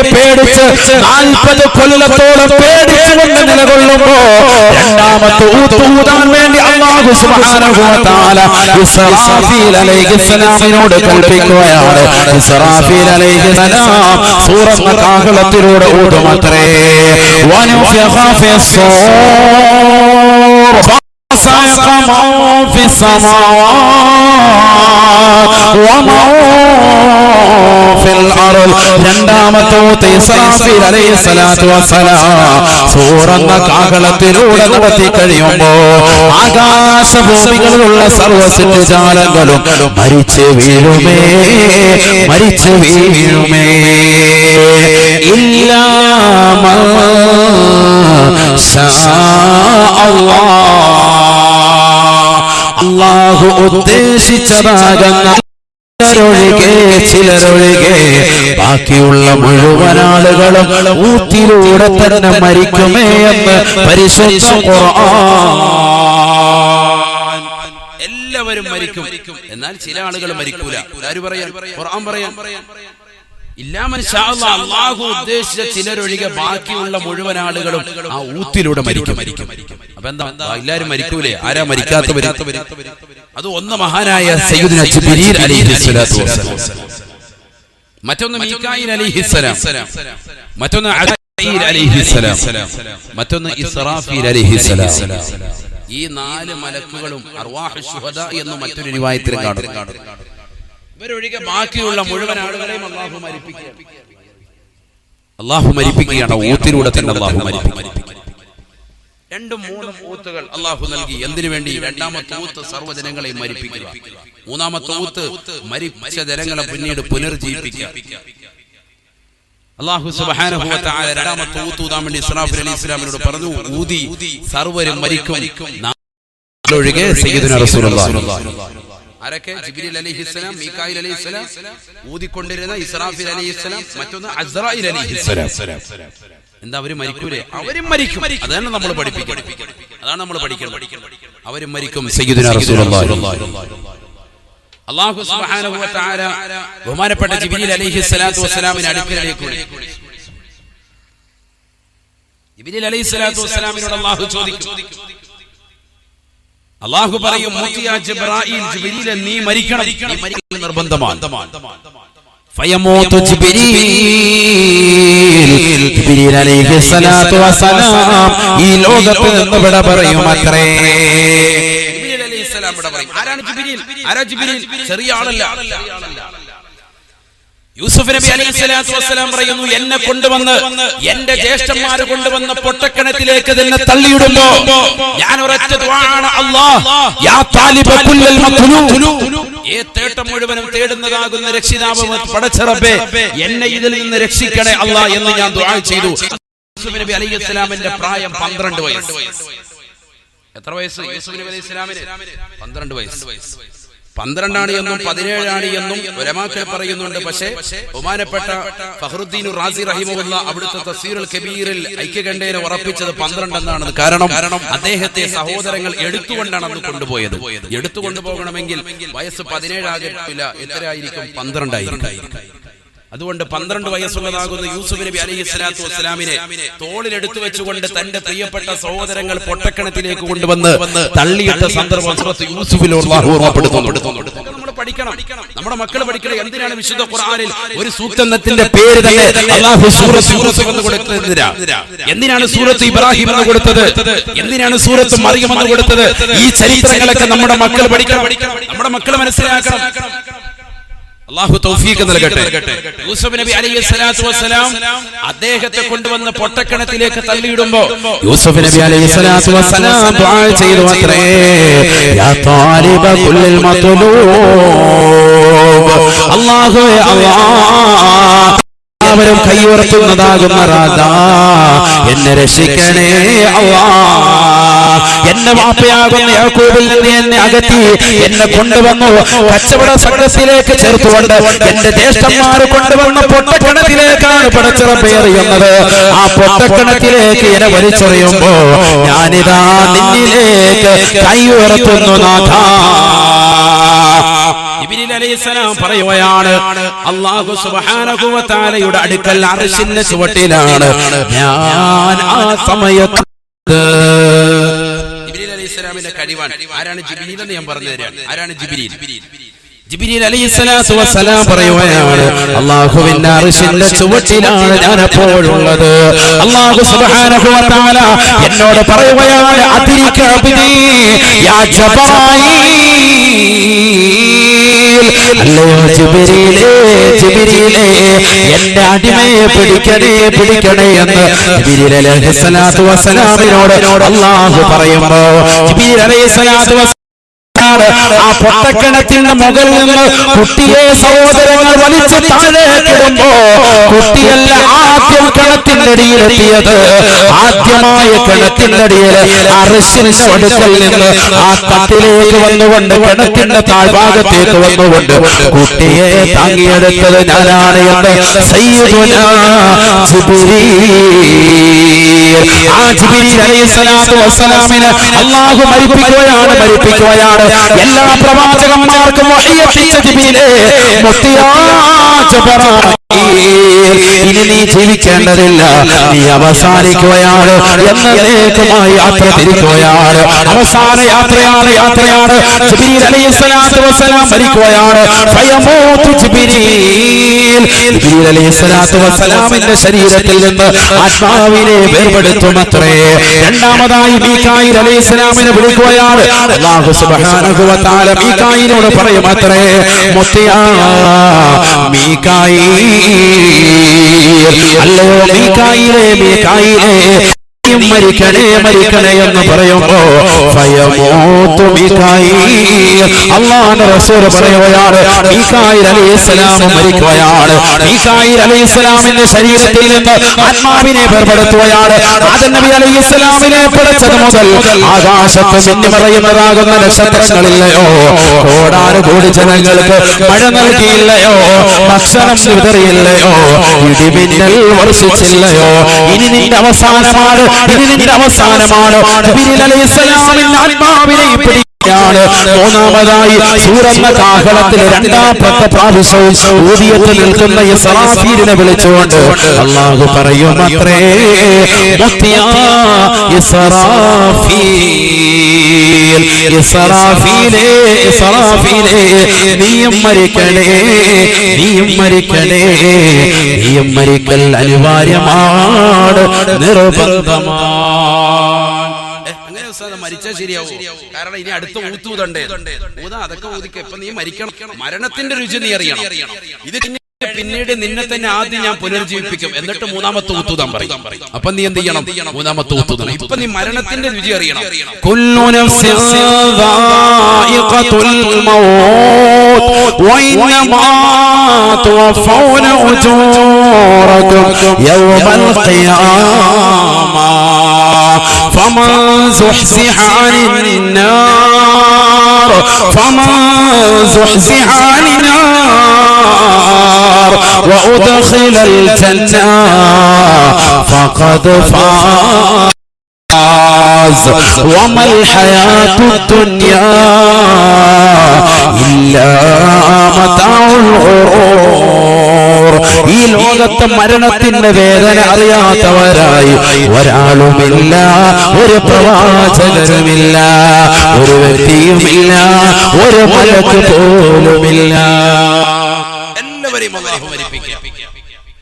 40 കൊല്ലത്തോളം പേടിച്ചുകൊണ്ട് നിലകൊള്ളുമ്പോൾ രണ്ടാമത്തെ ഊത്ത് ഊതാൻ വേണ്ടി അല്ലാഹു സുബ്ഹാനഹു വ തആല ഇസ്രാഫീൽ അലൈഹിസ്സലാമിനോട് കൽപ്പിക്കുകയാണ്. ഇസ്രാഫീൽ അലൈഹിസ്സലാം സൂറത്തുൽ കാഹളത്തിലൂടെ ഊതുമത്രേ. വനുഫിഖ ഫിസ്സൂർ صعق من في السماوات ومن في الأرض. രണ്ടാമത്തെ ഊത്ത് ഇസ്രാഫീൽ അലൈഹിസ്സലാത്തു വസ്സലാം സൂറന്ന കാഹളത്തിലൂടെ നടത്തി കഴിയുമ്പോൾ ആകാശഭൂമികളിലുള്ള സർവ്വ സൃഷ്ടിജാലങ്ങളും മരിച്ചു വീഴുമേ ഇല്ലാ മൻ ശാ അല്ലാഹു ഉദ്ദേശിച്ചതാകുന്ന ചിലരൊഴികെ ബാക്കിയുള്ള മുഴുവൻ ആളുകളും ഊത്തിലൂടെ തന്നെ മരിക്കുമേ എന്ന് പരിശുദ്ധ ഖുർആൻ. എല്ലാവരും മരിക്കും, എന്നാൽ ചില ആളുകൾ മരിക്കൂല. ആര് പറയാൻ? ഖുർആൻ പറയാൻ. അല്ലാഹു ഉദ്ദേശിച്ച ചിലരൊഴികെ ബാക്കിയുള്ള മുഴുവൻ ആളുകളും ആ ഊത്തിലൂടെ മരിക്കും. അപ്പൊ എന്താ, എല്ലാരും മരിക്കൂലേ? ആരാ മരിക്കാത്തവര്? അത് ഒന്ന് മഹാനായ സയ്യിദുനാ ജിബ്രീൽ അലൈഹിസ്സലാത്തു വസ്സലാം, മറ്റൊന്ന് മീകായിൽ അലൈഹിസ്സലാം, മറ്റൊന്ന് അസീൽ അലൈഹിസ്സലാം, മറ്റൊന്ന് ഇസ്രാഫീൽ അലൈഹിസ്സലാം. ഈ 4 മലക്കുകളും അർവാഹു ശുഹദാ എന്ന് മറ്റൊരു റിവായത്തിൽ കാണുന്നു. ഇവരൊഴികെ ബാക്കിയുള്ള മുഴുവൻ ആളുകളെയും അല്ലാഹു മരിപ്പിക്കും. അള്ളാഹു മരിപ്പിക്കുകയാണ്. ഊത്തിലൂടെ തന്നെ അള്ളാഹു മരിപ്പിക്കും. 2-3 ഊത്തുകൾ അള്ളാഹു നൽകി. എന്തിനു വേണ്ടി? രണ്ടാമത്തെ ഊത്ത് സർവ്വജനങ്ങളെയും മരിപ്പിക്കുക. മൂന്നാമത്തെ ഊത്ത് മരിച്ച ജനങ്ങളെ പിന്നീട് പുനർജീവിപ്പിക്കുക. അല്ലാഹു സുബ്ഹാനഹു വ തആല രണ്ടാമത്തെ ഊത്ത് ഊതാൻ വേണ്ടി ഇസ്രാഫീൽ അലൈഹിസ്സലാമിനോട് പറഞ്ഞു, ഊതി സർവ്വരും മരിക്കും ഒഴികെ സയ്യിദുനാ റസൂലുള്ളാഹി. ആരൊക്കെ? ജിബ്രീൽ അലൈഹിസ്സലാം, മീകായിൽ അലൈഹിസ്സലാം, ഊതിക്കൊണ്ടിരുന്ന ഇസ്രാഫീൽ അലൈഹിസ്സലാം, മറ്റൊന്ന് അസ്റായിൽ അലൈഹിസ്സലാം. എന്താ അവര് മരിക്കൂലേ? അവരും മരിക്കും. അതാണ് നമ്മൾ പഠിപ്പിക്കുന്നത്. അതാണ് നമ്മൾ പഠിക്കുന്നത്. അവരും മരിക്കും. സയ്യിദുനാ റസൂലുള്ളാഹി. അല്ലാഹു സുബ്ഹാനഹു വ തആല ബഹുമാനപ്പെട്ട ജിബ്രീൽ അലൈഹിസ്സലാത്തു വസ്സലാമിനെ അടുക്കലേക്ക് വിളിച്ചു. ജിബ്രീൽ അലൈഹിസ്സലാത്തു വസ്സലാമിനോട് അല്ലാഹു ചോദിക്കും. അല്ലാഹു പറയും, മുത്തിയ ജിബ്രായിൽ, ജിബ്രീൽ നീ മരിക്കണം. നീ മരിക്കൽ നിർബന്ധമാണ്. ഫയമൂതു ജിബ്രീൽ, ജിബ്രീൽ അലൈഹിസ്സലാത്തു വസ്സലാം ഈ ലോകത്ത് നിന്ന് വിട പറയും അത്രേ. ജിബ്രീൽ അലൈഹിസ്സലാം വിട പറയും. ആരാണ് ജിബ്രീൽ? ആരാ ജിബ്രീൽ? ചെറിയ ആളല്ല. യൂസുഫ് നബി അലൈഹിസ്സലാത്തു വസ്സലാം പറയുന്നു, എന്നെ കൊണ്ടുവന്ന് എന്റെ ജ്യേഷ്ഠന്മാര് കൊണ്ടുവന്ന പൊട്ടക്കിണറ്റിലേക്ക് തന്നെ തള്ളിയിടുമ്പോ ഞാൻ ഒരൊറ്റ ദുആണ്, അല്ലാഹ് യാ താലിബ കുല്ലൽ മത്ലൂബ്, ഈ തേട്ടം മുഴുവനും തേടുന്നതാകുന്ന രക്ഷിതാവ് പടച്ച റബ്ബേ, എന്നെ ഇതിൽ നിന്ന് രക്ഷിക്കണേ അല്ലാഹ് എന്ന് ഞാൻ ദുആ ചെയ്തു. യൂസുഫ് നബി അലൈഹിസ്സലാമിന്റെ പ്രായം 12 വയസ്സ്. എത്ര വയസ്സ്? യൂസുഫ് നബി അലൈഹിസ്സലാമിന് 12 വയസ്സ്. 12 എന്നും 17 എന്നും ഉലമാക്കൾ പറയുന്നുണ്ട്. പക്ഷേ ബഹുമാനപ്പെട്ട ഫഖ്റുദ്ദീൻ റാസി റഹിമഹുല്ലാ അവിടുത്തെ തഫ്സീറുൽ കബീറിൽ ഐക്യകണ്ഠേന ഉറപ്പിച്ചത് 12 എന്നാണ്. കാരണം അദ്ദേഹത്തെ സഹോദരങ്ങൾ എടുത്തുകൊണ്ടാണ് അന്ന് കൊണ്ടുപോയത്. എടുത്തുകൊണ്ടുപോകണമെങ്കിൽ വയസ്സ് 17 ആകില്ല. എത്രയായിരിക്കും? 12 ആയിരിക്കും. അതുകൊണ്ട് 12 വയസ്സുള്ളതാകുന്ന യൂസുഫ് നബി അലൈഹിസ്സലാത്തു വസ്സലാമിനെ തോളിലെടുത്തു വെച്ചുകൊണ്ട് തന്റെ പ്രിയപ്പെട്ട സഹോദരങ്ങൾ പൊട്ടക്കിണറ്റിലേക്ക് കൊണ്ടുവന്ന് തള്ളിയിട്ട സന്ദർഭം സൂറത്ത് യൂസുഫിൽ അല്ലാഹു ഓർമ്മപ്പെടുത്തുന്നു. നമ്മൾ പഠിക്കണം, നമ്മുടെ മക്കൾ പഠിക്കണം. എന്തിനാണ് വിശുദ്ധ ഖുർആനിൽ ഒരു സൂക്തത്തിന്റെ പേര് തന്നെ അല്ലാഹു സൂറത്ത് യൂസുഫ് എന്ന് കൊടുത്തത്? എന്തിനാണ് സൂറത്ത് ഇബ്രാഹിം എന്ന് കൊടുത്തത്? എന്തിനാണ് സൂറത്ത് മറിയം എന്ന് കൊടുത്തത്? ഈ ചരിത്രങ്ങളൊക്കെ നമ്മുടെ മക്കൾ പഠിക്കണം, നമ്മുടെ മക്കൾ മനസ്സിലാക്കണം. അല്ലാഹു തൗഫീഖ് നൽകട്ടെ. യൂസുഫ് നബി അലൈഹിസ്സലാത്തു വസ്സലാം അദ്ദേഹത്തെ കൊണ്ടുവന്ന പൊട്ടക്കിണറ്റിലേക്ക് തള്ളിയിടുമ്പോ യൂസുഫ് നബി അലൈഹിസ്സലാത്തു വസ്സലാം ദുആ ചെയ്തു അത്രേ, യാ താലിബ കുല്ലൽ മത്ലൂബ്, അല്ലാഹുവേ അല്ലാഹ് അവരും കൈയുയർത്തുന്നതാകുന്ന റാദാ, എന്നെ രക്ഷിക്കണേ അല്ലാഹ്. എന്നെ വാപ്പയാകുന്ന യാക്കൂബിൽ നിന്ന് എന്നെ അകറ്റി എന്നെ കൊണ്ടുവന്നു കച്ചവട സംഘത്തിലേക്ക് ചേർത്തുകൊണ്ട് എന്റെ ജ്യേഷ്ഠന്മാർ കൊണ്ടുവന്ന പൊട്ടക്കിണറ്റിലേക്കാണ് പടച്ചിറപ്പ് എറിയുന്നത്. ആ പൊട്ടക്കിണറ്റിലേക്ക് എന്നെ വലിച്ചെറിയുമ്പോ ഞാനിതാ നിന്നിലേക്ക് കൈയുയർത്തുന്നു നാഥാ. ജിബ്രീൽ അലൈഹിസ്സലാം പറയുകയാണ്, അല്ലാഹു സുബ്ഹാനഹു വ തആലയുടെ അടുക്കൽ അർശിന്റെ ചുവട്ടിലാണ് ഞാൻ ആ സമയത്ത്. ജിബ്രീൽ അലൈഹിസ്സലാമിന്റെ കഴിവാണ്. ആരാണ് ജിബ്രീൽ എന്ന് ഞാൻ പറഞ്ഞു തരാം. ആരാണ് ജിബ്രീൽ? ജിബ്രീൽ അലൈഹിസ്സലാത്തു വസ്സലാം പറയുകയാണ്, അല്ലാഹുവിന്റെ അർശിന്റെ ചുവട്ടിലാണ് ഞാൻ എപ്പോഴുള്ളത്. അല്ലാഹു സുബ്ഹാനഹു വ തആല എന്നോട് പറയുകയാണ്, അദ്രിക അബ്ദി യാ ജിബ്രീൽ, അല്ലയോ ജിബ്രീലേ, ജിബ്രീലേ എന്റെ അടിമയെ പിടിക്കണേ എന്ന് ജിബ്രീൽ അലൈഹിസ്സലാത്തു വസ്സലാമിനോട് അല്ലാഹു പറയുമ്പോ ജിബ്രീൽ അലൈഹിസ്സലാത്തു വസ്സലാം ആ പൊട്ടക്കിണറ്റിന്റെ മുകളിൽ നിന്ന് കുട്ടിയെ സഹോദരങ്ങൾ വലിച്ചു താഴേക്കിടുമ്പോ കുട്ടിയല്ല ആദ്യം കിണറ്റിന്റെ അടിയിലെത്തിയത്. ആദ്യമായ കിണറ്റിന്റെ അടിയിൽ അർശിന്റെ അടുക്കൽ നിന്ന് ആ തട്ടിലേക്ക് വന്നുകൊണ്ട് കിണറ്റിന്റെ താഴ്ഭാഗത്തേക്ക് വന്നുകൊണ്ട് കുട്ടിയെ താങ്ങിയെടുത്തത് ഞാനാണ് എന്ന് സയ്യിദുനാ ജിബ്രീൽ. ആ ജിബ്രീൽ അലൈഹിസ്സലാത്തു വസ്സലാമിനെ അല്ലാഹു മരിപ്പിക്കുകയാണ്. എല്ലാ പ്രവാചകന്മാർക്കും വഹി എത്തിച്ച ജിബ്രീലേ, മുത്തിയാ ജിബ്രീൽ, ഇനി നീ ജീവിക്കേണ്ടതില്ല, നീ അവസാനിക്കുകയാണ്, എന്നേക്കുമായി യാത്ര തിരിക്കുകയാണ്. അവസാന യാത്രയാണ്. ജിബ്രീൽ അലൈഹിസ്സലാത്തു വസ്സലാം മരിക്കുകയാണ്. ഫയമൂതു ജിബ്രീൽ, ജിബ്രീൽ അലൈഹിസ്സലാത്തു വസ്സലാമിന്റെ ശരീരത്തിൽ നിന്ന് ആത്മാവിനെ വേർപെടുത്തുമത്രേ. രണ്ടാമതായി മീകായിൽ അലൈഹിസ്സലാമിനെ വിളിക്കുകയാണ്. അല്ലാഹു സുബ്ഹാനഹു വ തആല മീകായിലിനോട് പറയുമത്രേ, മുത്തിയാ മീകായീൽ, അല്ലയോ മീകായീലേ മരിക്കണേ മരിക്കണേ എന്ന് പറയുമ്പോ ഫയമൂതു മീകായീൽ, അല്ലാഹുവിന്റെ റസൂൽ പറയുകയാണ് മീകായീൽ അലൈഹിസ്സലാം മരിക്കുകയാണ്. മീകായീൽ അലൈഹിസ്സലാമിന്റെ ശരീരത്തിൽ നിന്ന് ആത്മാവിനെ വേർപെടുത്തുകയാണ്. ആദം നബി അലൈഹിസ്സലാമിനെ പടച്ചത് മുതൽ ആകാശത്ത് മിന്നി മറയുന്നതാകുന്ന നക്ഷത്രങ്ങളില്ലയോ, കോടാനുകോടി ജനങ്ങൾക്ക് മഴ നൽകിയില്ലയോ, ഭക്ഷണം വിതറിയില്ലയോ, ഇടിമിന്നൽ വർഷിച്ചില്ലയോ, ഇനി നിന്റെ അവസാനമാണ്, ഇനി നിന്റെ അവസാനമാണ്. ജിബ്രീൽ അലൈഹിസ്സലാമിന്റെ ആത്മാവിനെ പിടിക്കുകയാണ്. മൂന്നാമതായി സൂറന്ന കാഹളത്തിൽ രണ്ടാമത്തെ പ്രാവശ്യവും ഊതിയത്തിൽ നിൽക്കുന്ന ഇസ്രാഫീലിനെ വിളിച്ചുകൊണ്ട് അല്ലാഹു പറയും അത്രേ മുത്തിയാ ഇസ്രാഫീൽ, ഇസ്രാഫീലേ ഇസ്രാഫീലേ നീയും മരിക്കണേ, നീയും മരിക്കണേ, നീയും മരിക്കൽ അനിവാര്യമാണ്, നിർബന്ധമാണ്. മരിച്ചാൽ ശരിയാവും, കാരണം ഇനി അടുത്ത ഊത്തൂതണ്ടേ ഊതാ, അതൊക്കെ ഊതിക്ക. ഇപ്പൊ നീ മരിക്കണം, മരണത്തിന്റെ രുചി നീ അറിയണം. ഇത് പിന്നീട് നിന്നെ തന്നെ ആദ്യം ഞാൻ പുനർജീവിപ്പിക്കും, എന്നിട്ട് മൂന്നാമത്തെ ഊത്തൂതാൻ പറയും. അപ്പൊ നീ എന്ത് ചെയ്യണം? മൂന്നാമത്തെ ഊത്തൂതണം. ഇപ്പൊ നീ മരണത്തിന്റെ രുചി അറിയണം. കുല്ലു നഫ്സിൻ ദായിഖത്തുൽ മൗത്ത് വഇന്നമാ തുവഫൗന ഉജൂറകും യൗമൽ ഖിയാമ ഫമൻ സുഹ്സിഹ അനിൻ നാർ وأدخل الجنة فقد فاز وما الحياة الدنيا إلا متاع الغرور. ഈ ലോകത്തെ മരണത്തിന്റെ വേദന അറിയാത്തവരായി ഒരാളുമില്ല, ഒരു പ്രവാചകരുമില്ല, ഒരു വ്യക്തിയുമില്ല, ഒരു മലക്ക് പോലുമില്ല. എല്ലാവരെയും അല്ലാഹു മരിപ്പിക്കും.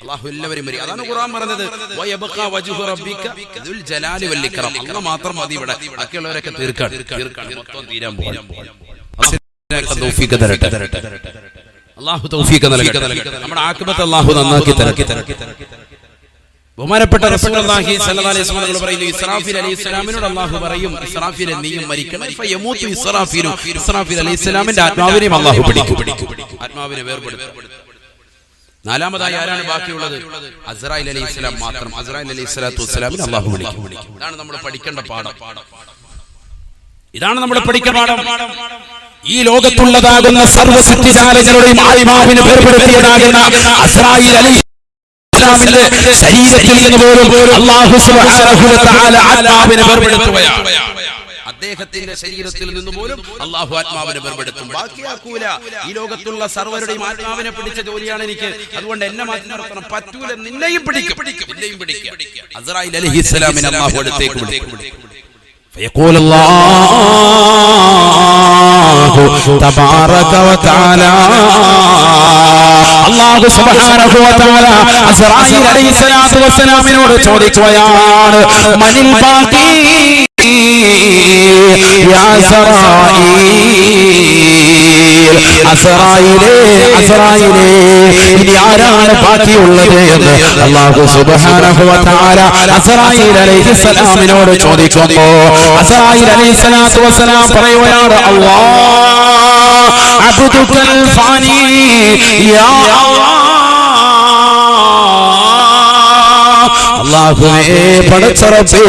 അല്ലാഹു എല്ലാവരെയും മരിക്കും. അതാണ് ഖുർആൻ പറഞ്ഞത് വയബ്ഖാ വജ്ഹു റബ്ബിക ദുൽ ജലാലി വൽ ഇക്റാം. അല്ലാഹു മാത്രം മതി ഇവിടെ, ബാക്കിയുള്ളവരൊക്കെ തീർക്കാൻ മൊത്തം തീരാൻ പോകും. തൗഫീഖ് തരട്ടെ, അല്ലാഹു തൗഫീഖ് നൽകട്ടെ. നമ്മുടെ ആഖിബത്ത് അല്ലാഹു നന്നാക്കി തരട്ടെ. ബഹുമാനപ്പെട്ട റസൂലുള്ളാഹി സ്വല്ലല്ലാഹി അലൈഹി വസല്ലം പറയുന്നു, ഇസ്രാഫീൽ അലൈഹിസ്സലാമിനോട് അല്ലാഹു പറയും, ഇസ്രാഫീൽ നീയും മരിക്കണം. ഫയമൂതു ഇസ്രാഫീൽ, ഇസ്രാഫീൽ അലൈഹിസ്സലാമിന്റെ ആത്മാവിനെ അല്ലാഹു പിടിക്കും, ആത്മാവിനെ വേർപെടുത്തും. നാലാമതായി ആരാണ് ബാക്കിയുള്ളത്? അസ്രായിൽ അലൈഹിസ്സലാം മാത്രം. അസ്രായിൽ അലൈഹിസ്സലാത്തു വസ്സലാമിനെ അല്ലാഹു വിളിക്കും. ഇതാണ് നമ്മൾ പഠിക്കേണ്ട പാഠം, ഇതാണ് നമ്മൾ പഠിക്കേണ്ട പാഠം. ഈ ലോകത്തുള്ളതാകുന്ന സർവ്വ സൃഷ്ടിജാലങ്ങളുടെയും ആത്മാവിനെ വേർപെടുത്തിയതാകുന്ന അസ്രായിൽ അലൈഹിസ്സലാമിന്റെ ശരീരത്തിൽ നിന്ന് പോലും അല്ലാഹു സുബ്ഹാനഹു വ തആല ആത്മാവിനെ വേർപെടുത്തുകയാണ്. അദ്ദേഹത്തിന്റെ ശരീരത്തിൽ നിന്ന് പോലും അല്ലാഹു ആത്മാവിനെ വേർപെടുത്തും, ബാക്കിയാക്കൂല. ഈ ലോകത്തുള്ള സർവരുടെയും ആത്മാവിനെ പിടിച്ച ജോലിയാണ് എനിക്ക്, അതുകൊണ്ട് എന്നെ മാറ്റി നിർത്തണം. പറ്റൂല, നിന്നെയും പിടിക്കും, നിന്നെയും പിടിക്കും. അസ്രായിൽ അലൈഹിസ്സലാമിനെ അല്ലാഹു അടുത്തേക്ക് വിളിക്കും. فيقول الله تبارك وتعالى, അല്ലാഹു സുബ്ഹാനഹു വ തആല അസ്രായിൽ അലൈഹിസ്സലാത്തു വസ്സലാമിനോട് ചോദിക്കുകയാണ്, മനിൽ ബാഖി യാ അസ്രായീൽ, അസ്രായീലേ ഇനി ആരാണ് ബാക്കിയുള്ളത് എന്ന് അല്ലാഹു സുബ്ഹാനഹു വ തആല അസ്രായീൽ അലൈഹിസ്സലാമിനോട് ചോദിക്കുമ്പോൾ അസ്രായീൽ അലൈഹിസ്സലാത്തു വസ്സലാം പറയുകയാണ്, അല്ലാഹ് അബ്ദുകൽ ഫാനി യാ അല്ലാഹുവേ പടച്ചറബേ,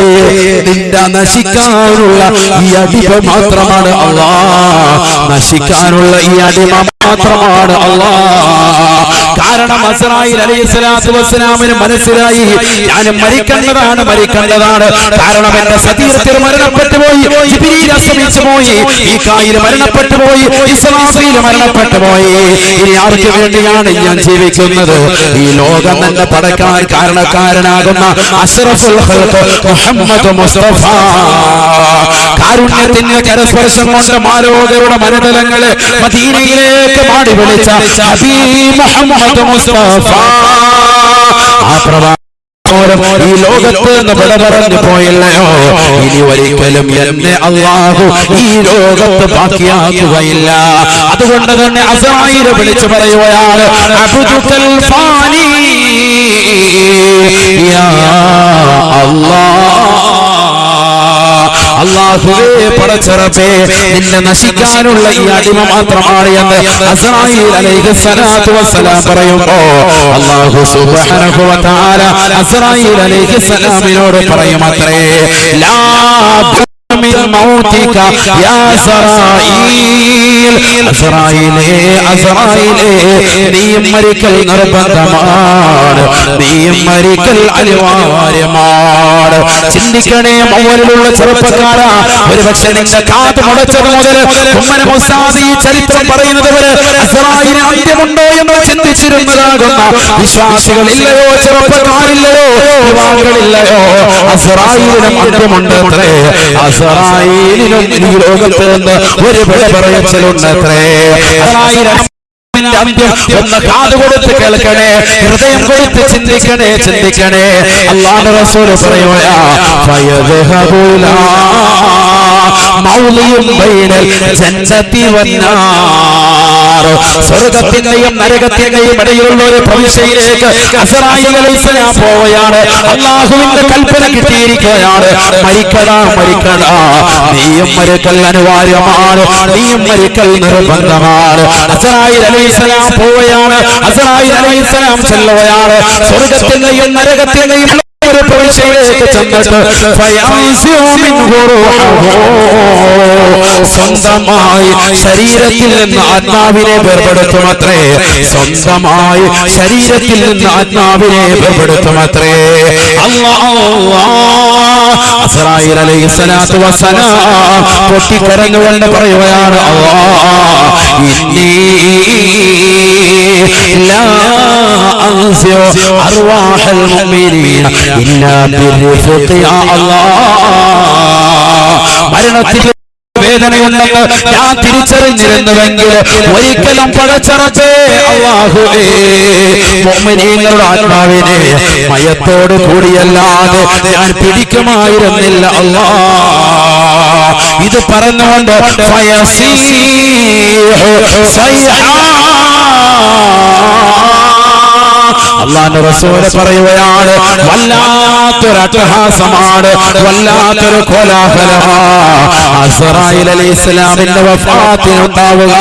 നിന്റെ നശിക്കാനുള്ള ഈ അടിമ മാത്രമാണ് അല്ലാഹ്, നശിക്കാനുള്ള ഈ അടിമ മാത്രമാണ് അല്ലാഹ്. കാരണം അസ്രായീൽ അലൈഹിസ്സലാത്തു വസ്സലാമിന് മനസ്സിലായി, ഞാൻ മരിക്കേണ്ടതാണ്, മരിക്കേണ്ടതാണ്. കാരണം എന്റെ ശരീരത്തിൽ മരണപ്പെട്ടു പോയി, ജിബ്രീൽ അസ്തമിച്ചു പോയി, മീകായിൽ മരണപ്പെട്ടു പോയി, ഇസ്രാഫീൽ മരണപ്പെട്ടു പോയി. ഇനി ആർക്ക് വേണ്ടിയാണ് ഞാൻ ജീവിക്കുന്നത്? ഈ ലോകം തന്നെ പടക്കാൻ കാരണക്കാരനാകുന്ന അഷ്റഫുൽ ഖൽഖ് മുഹമ്മദ് മുസ്തഫ, കാരുണ്യത്തിന്റെ കരസ്പർശം കൊണ്ട് മാലോകരുടെ മനതലങ്ങളെ മദീനയിലേക്ക് മാടി വിളിച്ച ഹബീബ് മുഹമ്മദ് മുസ്തഫ, ആ ഈ ലോകത്ത് നിന്ന് വിട പറഞ്ഞു പോയില്ലയോ, ഇനി ഒരിക്കലും എന്നെ അല്ലാഹു ഈ ലോകത്ത് ബാക്കിയാക്കുകയില്ല. അതുകൊണ്ട് തന്നെ അസ്രായീൽ വിളിച്ചു പറയുകയാണ്, അബ്ദുൽ ഫാനി യാ അല്ലാഹ്, അല്ലാഹുവേ പടച്ചറബേ, നിന്നെ നശിക്കാനുള്ള ഈ അടിമ മാത്രമാണ് എന്ന് അസ്രായീൽ അലൈഹിസ്സലാത്തു വസ്സലാം പറയുമ്പോ അല്ലാഹു സുബ്ഹാനഹു വ തആല അസ്രായീൽ അലൈഹിസ്സലാമിനോട് പറയുമത്രേ, ലാ മിൻ മൗതിക യാ അസ്രായീൽ, അസ്രായീലേ അസ്രായീലേ, നീ മരിക്കൽ നിർബന്ധമാണ്, നീ മരിക്കൽ അനിവാര്യമാണ്. ചിന്തിക്കണേ മൗലിലുള്ള ചെറുപ്പക്കാരാ, ഒരുപക്ഷെ നിന്റെ കാത് മുടച്ചത് മുതൽ ഉമ്മന മുസാദി ഈ ചരിത്രം പറയുന്നത് വരെ അസ്രായീലിന് അന്ത്യമുണ്ടോ എന്ന് ചിന്തിച്ചിരുന്നതാകുന്ന വിശ്വാസികളില്ലയോ, ചെറുപ്പക്കാരില്ലയോ, യുവാക്കളില്ലയോ? അസ്രായീലിനും അന്ത്യമുണ്ടത്രേ. അസ്രായീലിനും ഈ ലോകത്ത് നിന്ന് ഒരു വിട പറയലുണ്ടത്രേ. ഒന്ന് കാത് കൊടുത്ത് കേൾക്കണേ, ഹൃദയം കൊടുത്ത് ചിന്തിക്കണേ, ചിന്തിക്കണേ. അല്ലാഹുവിന്റെ റസൂൽ പറയുകയാ, ഫയദ്ഹബുലാ മൗലിയും ബൈനൽ ജന്നതി വന്നാർ, സ്വർഗ്ഗത്തിന്റെയും നരകത്തിന്റെയും ഇടയിലുള്ള ഒരു പ്രവിശ്യയിലേക്ക് അസ്രായീൽ അലൈഹിസ്സലാം പോവുകയാണ്. അല്ലാഹുവിന്റെ കൽപ്പന കിട്ടിയിരിക്കുകയാണ്, മരിക്കടാ മരിക്കടാ, നീയും മരിക്കൽ അനിവാര്യമാണ്, നീയും മരിക്കൽ നിർബന്ധമാണ്. അസ്രായീൽ അലൈഹിസ്സലാം പോവുകയാണ്, അസ്രായീൽ അലൈഹിസ്സലാം ചെല്ലുകയാണ്. സ്വർഗ്ഗത്തിന്റെയും നരകത്തിന്റെയും ഒരു പ്രവിശ്യയിലേക്ക് ചെന്നിട്ട് സ്വന്തമായി ശരീരത്തിൽ നിന്ന് ആത്മാവിനെ വേർപെടുത്തുമത്രേ, സ്വന്തമായി ശരീരത്തിൽ നിന്ന് ആത്മാവിനെ വേർപെടുത്തുമത്രേ. അസ്രായീൽ അലൈഹിസ്സലാത്തു വസ്സലാം പൊട്ടിക്കരഞ്ഞുകൊണ്ട് പറയുകയാണ്, ഇന്നി ലാ അൻസിഉ അർവാഹൽ മുഅ്മിനീന ഇല്ലാ ബിർഫഖി യാ അല്ലാഹ്. മരണത്തിൽ വേദനയുണ്ടെന്ന് ഞാൻ തിരിച്ചറിഞ്ഞിരുന്നുവെങ്കിൽ ഒരിക്കലും പടച്ചറബേ അല്ലാഹുവേ മുഅ്മിനീങ്ങളുടെ ആത്മാവിനെ മയത്തോട് കൂടിയല്ലാതെ ഞാൻ പിടിക്കുമായിരുന്നില്ല അല്ലാഹ്. ഇത് പറഞ്ഞുകൊണ്ട് അല്ലാഹുവിന്റെ റസൂൽ പറയുകയാണ്, വല്ലാത്തൊരു അട്ടഹാസമാണ്, വല്ലാത്തൊരു കോലാഹലമാണ് അസ്രായീൽ അലൈഹിസ്സലാമിന്റെ വഫാത്തിനുണ്ടാവുക.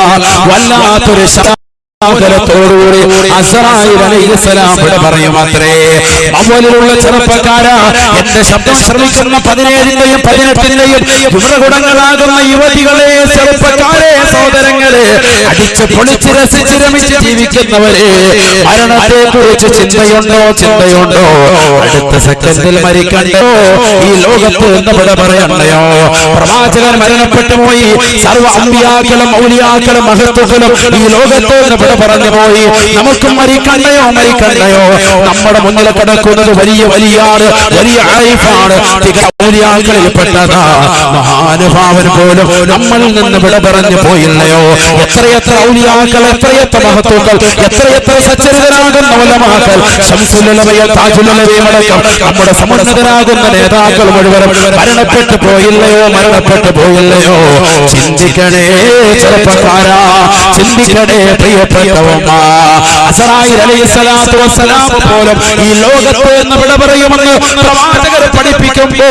വല്ലാത്തൊരു ോടുകൂടി അസ്രായീൽ അലൈഹിസ്സലാം ഇവിടെ പറയുമത്രേ. അവലിലുള്ള ചെറുപ്പക്കാരാ, എന്റെ ശബ്ദം ശ്രമിക്കുന്ന 17ന്റെയും 18ന്റെയും യുവകുടങ്ങളാകുന്ന യുവതികളെ, ചെറുപ്പക്കാരെ, സഹോദരങ്ങളെ, അടിച്ച് പൊളിച്ച് രസിച്ച് രമിച്ച് ജീവിക്കുന്നവരെ, മരണത്തെ കുറിച്ച് ചിന്തയുണ്ടോ, ചിന്തയുണ്ടോ? അടുത്ത സെക്കൻഡിൽ മരിക്കണ്ടോ? ഈ ലോകത്ത് എന്ന് ഇവിടെ പറയണ്ടയോ? പ്രവാചകൻ മരണപ്പെട്ടു പോയി, സർവ്വ അമ്പിയാക്കളും ഔലിയാക്കളും മഹത്തുക്കളും ഈ ലോകത്ത് പറഞ്ഞു പോയി. നമുക്ക് മരിക്കണ്ടയോ, മരിക്കണ്ടയോ? നമ്മുടെ മുന്നിൽ കിടക്കുന്നത് വലിയ വലിയാണ്, വലിയ ആരിഫാണ്, ൗലിയാക്കളിൽപ്പെട്ടതാ മഹാനുഭാവൻ പോലും നമ്മളിൽ നിന്ന് വിട പറഞ്ഞു പോയില്ലയോ? എത്രയെത്ര ഔലിയാക്കൾ, എത്രയെത്ര മഹത്തുക്കൾ, എത്രയെത്ര സച്ചരിതരാകുന്ന ഉലമാക്കൾ, ശംസുൽ ഉലമയും താജുൽ ഉലമയും അടക്കം നമ്മുടെ സമുന്നതരാകുന്ന നേതാക്കൾ മുഴുവനും മരണപ്പെട്ടു പോയില്ലയോ, മരണപ്പെട്ടു പോയില്ലയോ? ചിന്തിക്കണേ ചെറുപ്പക്കാരാ, ചിന്തിക്കണേ പ്രിയപ്പെട്ടവമ്മ. അസ്രായീൽ അലൈഹിസ്സലാത്തു വസ്സലാം പോലും ഈ ലോകത്ത് നിന്ന് വിട പറയുമെന്ന് പ്രവാചകർ പഠിപ്പിക്കുമ്പോ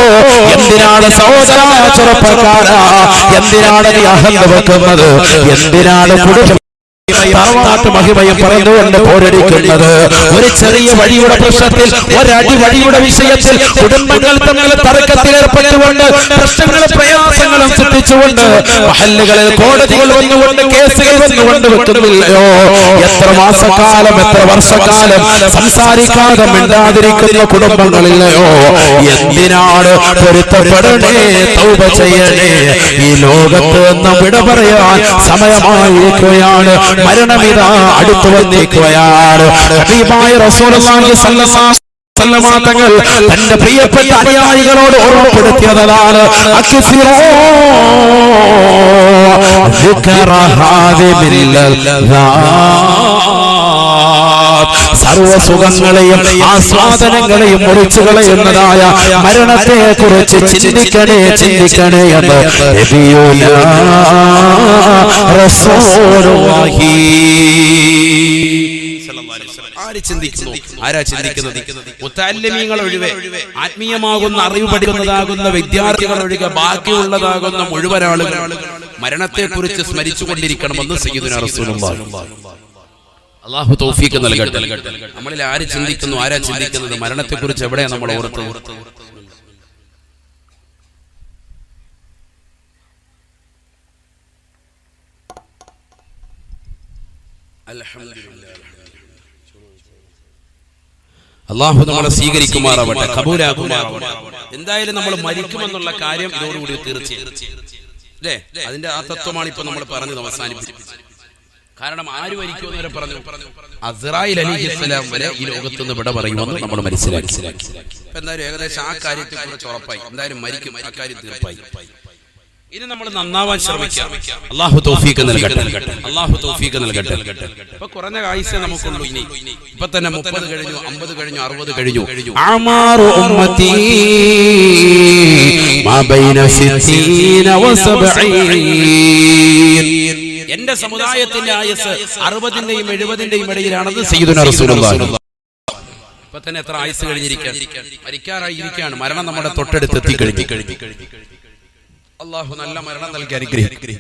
എന്തിനാണ് സഹോദരാ, ചെറുപ്പക്കാരാ, എന്തിനാണ് നീ അഹന്ത വെക്കുന്നത്? എന്തിനാണ് കുടുംബം തറവാട്ട് മഹിമയും പറഞ്ഞുകൊണ്ട് പോരടിക്കുന്നത്? ഒരു ചെറിയ വഴിയുടെ പ്രശ്നത്തിൽ, ഒരടി വഴിയുടെ വിഷയത്തിൽ കുടുംബങ്ങൾ തമ്മിൽ തർക്കത്തിലേർപ്പെട്ടുകൊണ്ട് പ്രശ്നങ്ങളും പ്രയാസങ്ങളും സൃഷ്ടിച്ചുകൊണ്ട് മഹല്ലുകളിൽ കോടതികൾ വന്നുകൊണ്ട് കേസുകൾ വന്നുകൊണ്ട് വെക്കുന്നില്ലയോ? എത്ര മാസക്കാലം, എത്ര വർഷക്കാലം സംസാരിക്കാതെ മിണ്ടാതിരിക്കുന്ന കുടുംബങ്ങളില്ലയോ? എന്തിനാണ്? പൊരുത്തപ്പെടണേ, തൗബ ചെയ്യണേ. ഈ ലോകത്ത് നിന്ന് വിട പറയാൻ സമയമായിരിക്കുകയാണ്. മരണമിതാ അടുത്തു വന്നിരിക്കുകയാണ്. ഹബീബായ റസൂലുള്ളാഹി സ്വല്ലല്ലാഹു അലൈഹി വസല്ലം തങ്ങൾ തന്റെ പ്രിയപ്പെട്ട അനുയായികളോട് ഓർമ്മപ്പെടുത്തിയതാണ്, സർവ്വ സുഖങ്ങളെയും ആസ്വാദനങ്ങളെയും മുറിച്ചു കളയുന്നതായ മരണത്തെ കുറിച്ച് ചിന്തിക്കണേ ചിന്തിക്കണേ എന്ന് നബിയുനാ റസൂലുള്ളാഹി. ആര് ചിന്തിക്കുന്നു? ആരാ ചിന്തിക്കുന്നത്? മുതഅല്ലിമീങ്ങൾ ഒഴികെ, ആത്മീയമാകുന്ന അറിവ് പഠിക്കുന്നതാകുന്ന വിദ്യാർത്ഥികൾ ഒഴികെ ബാക്കിയുള്ളതാകുന്ന മുഴുവൻ ആളുകൾ മരണത്തെക്കുറിച്ച് സ്മരിച്ചുകൊണ്ടിരിക്കണമെന്ന് സയ്യിദുനാ റസൂലുള്ളാഹി. അല്ലാഹു തൗഫീഖ് നൽകട്ടെ. നമ്മളിൽ ആര് ചിന്തിക്കുന്നു? ആരാ ചിന്തിക്കുന്നത്? മരണത്തെക്കുറിച്ച് എവിടെയാണ് നമ്മൾ ഓർത്തത്? അൽഹംദുലില്ലാഹ്. അല്ലാഹു നമ്മളെ സ്വീകരിക്കുമാറാവട്ടെ, കബൂലാക്കുമാറാവട്ടെ. എന്തായാലും നമ്മൾ മരിക്കുമെന്നുള്ള കാര്യം ഇതോടുകൂടി തീർച്ചയായും അല്ലേ? അതിന്റെ ആ തത്വമാണ് ഇപ്പൊ നമ്മൾ പറഞ്ഞത് അവസാനിപ്പിച്ചത്. കാരണം ആര് മരിക്കുമെന്ന് വരെ പറഞ്ഞു. അസ്റായിൽ അലൈഹിസ്സലാം വരെ ഈ ലോകത്ത് നിന്ന് വിട പറയുമെന്ന് നമ്മൾ മനസ്സിലാക്കി. എന്തായാലും ഏകദേശം ആ കാര്യത്തെ കുറിച്ച് ഉറപ്പായി. എന്തായാലും മരിക്കും, ആ കാര്യം തീർപ്പായി. ഇനി നമ്മൾ നന്നാവാൻ ശ്രമിക്കാം. അല്ലാഹു തൗഫീഖ് നൽകട്ടെ, അല്ലാഹു തൗഫീഖ് നൽകട്ടെ. ഇപ്പൊ കുറഞ്ഞ ആയുസ്സേ നമുക്കുള്ളൂ. ഇനി ഇപ്പൊ തന്നെ 30 കഴിഞ്ഞു, 50 കഴിഞ്ഞു, 60 കഴിഞ്ഞു. അമാറു ഉമ്മത്തി മാ ബൈന 60 വ 70. എന്റെ സമുദായത്തിന്റെ ആയുസ് 60-ന്റെയും 70-ന്റെയും ഇടയിലാണെന്ന് സയ്യിദുനാ റസൂലുള്ളാഹി. ഇപ്പൊ തന്നെ എത്ര ആയുസ് കഴിഞ്ഞിരിക്കുകയാണ്? മരിക്കാറായിരിക്കുകയാണ്. മരണം നമ്മുടെ തൊട്ടടുത്ത് എത്തിക്കഴിഞ്ഞു. അല്ലാഹു നല്ല മരണം നൽകി അനുഗ്രഹിക്കട്ടെ.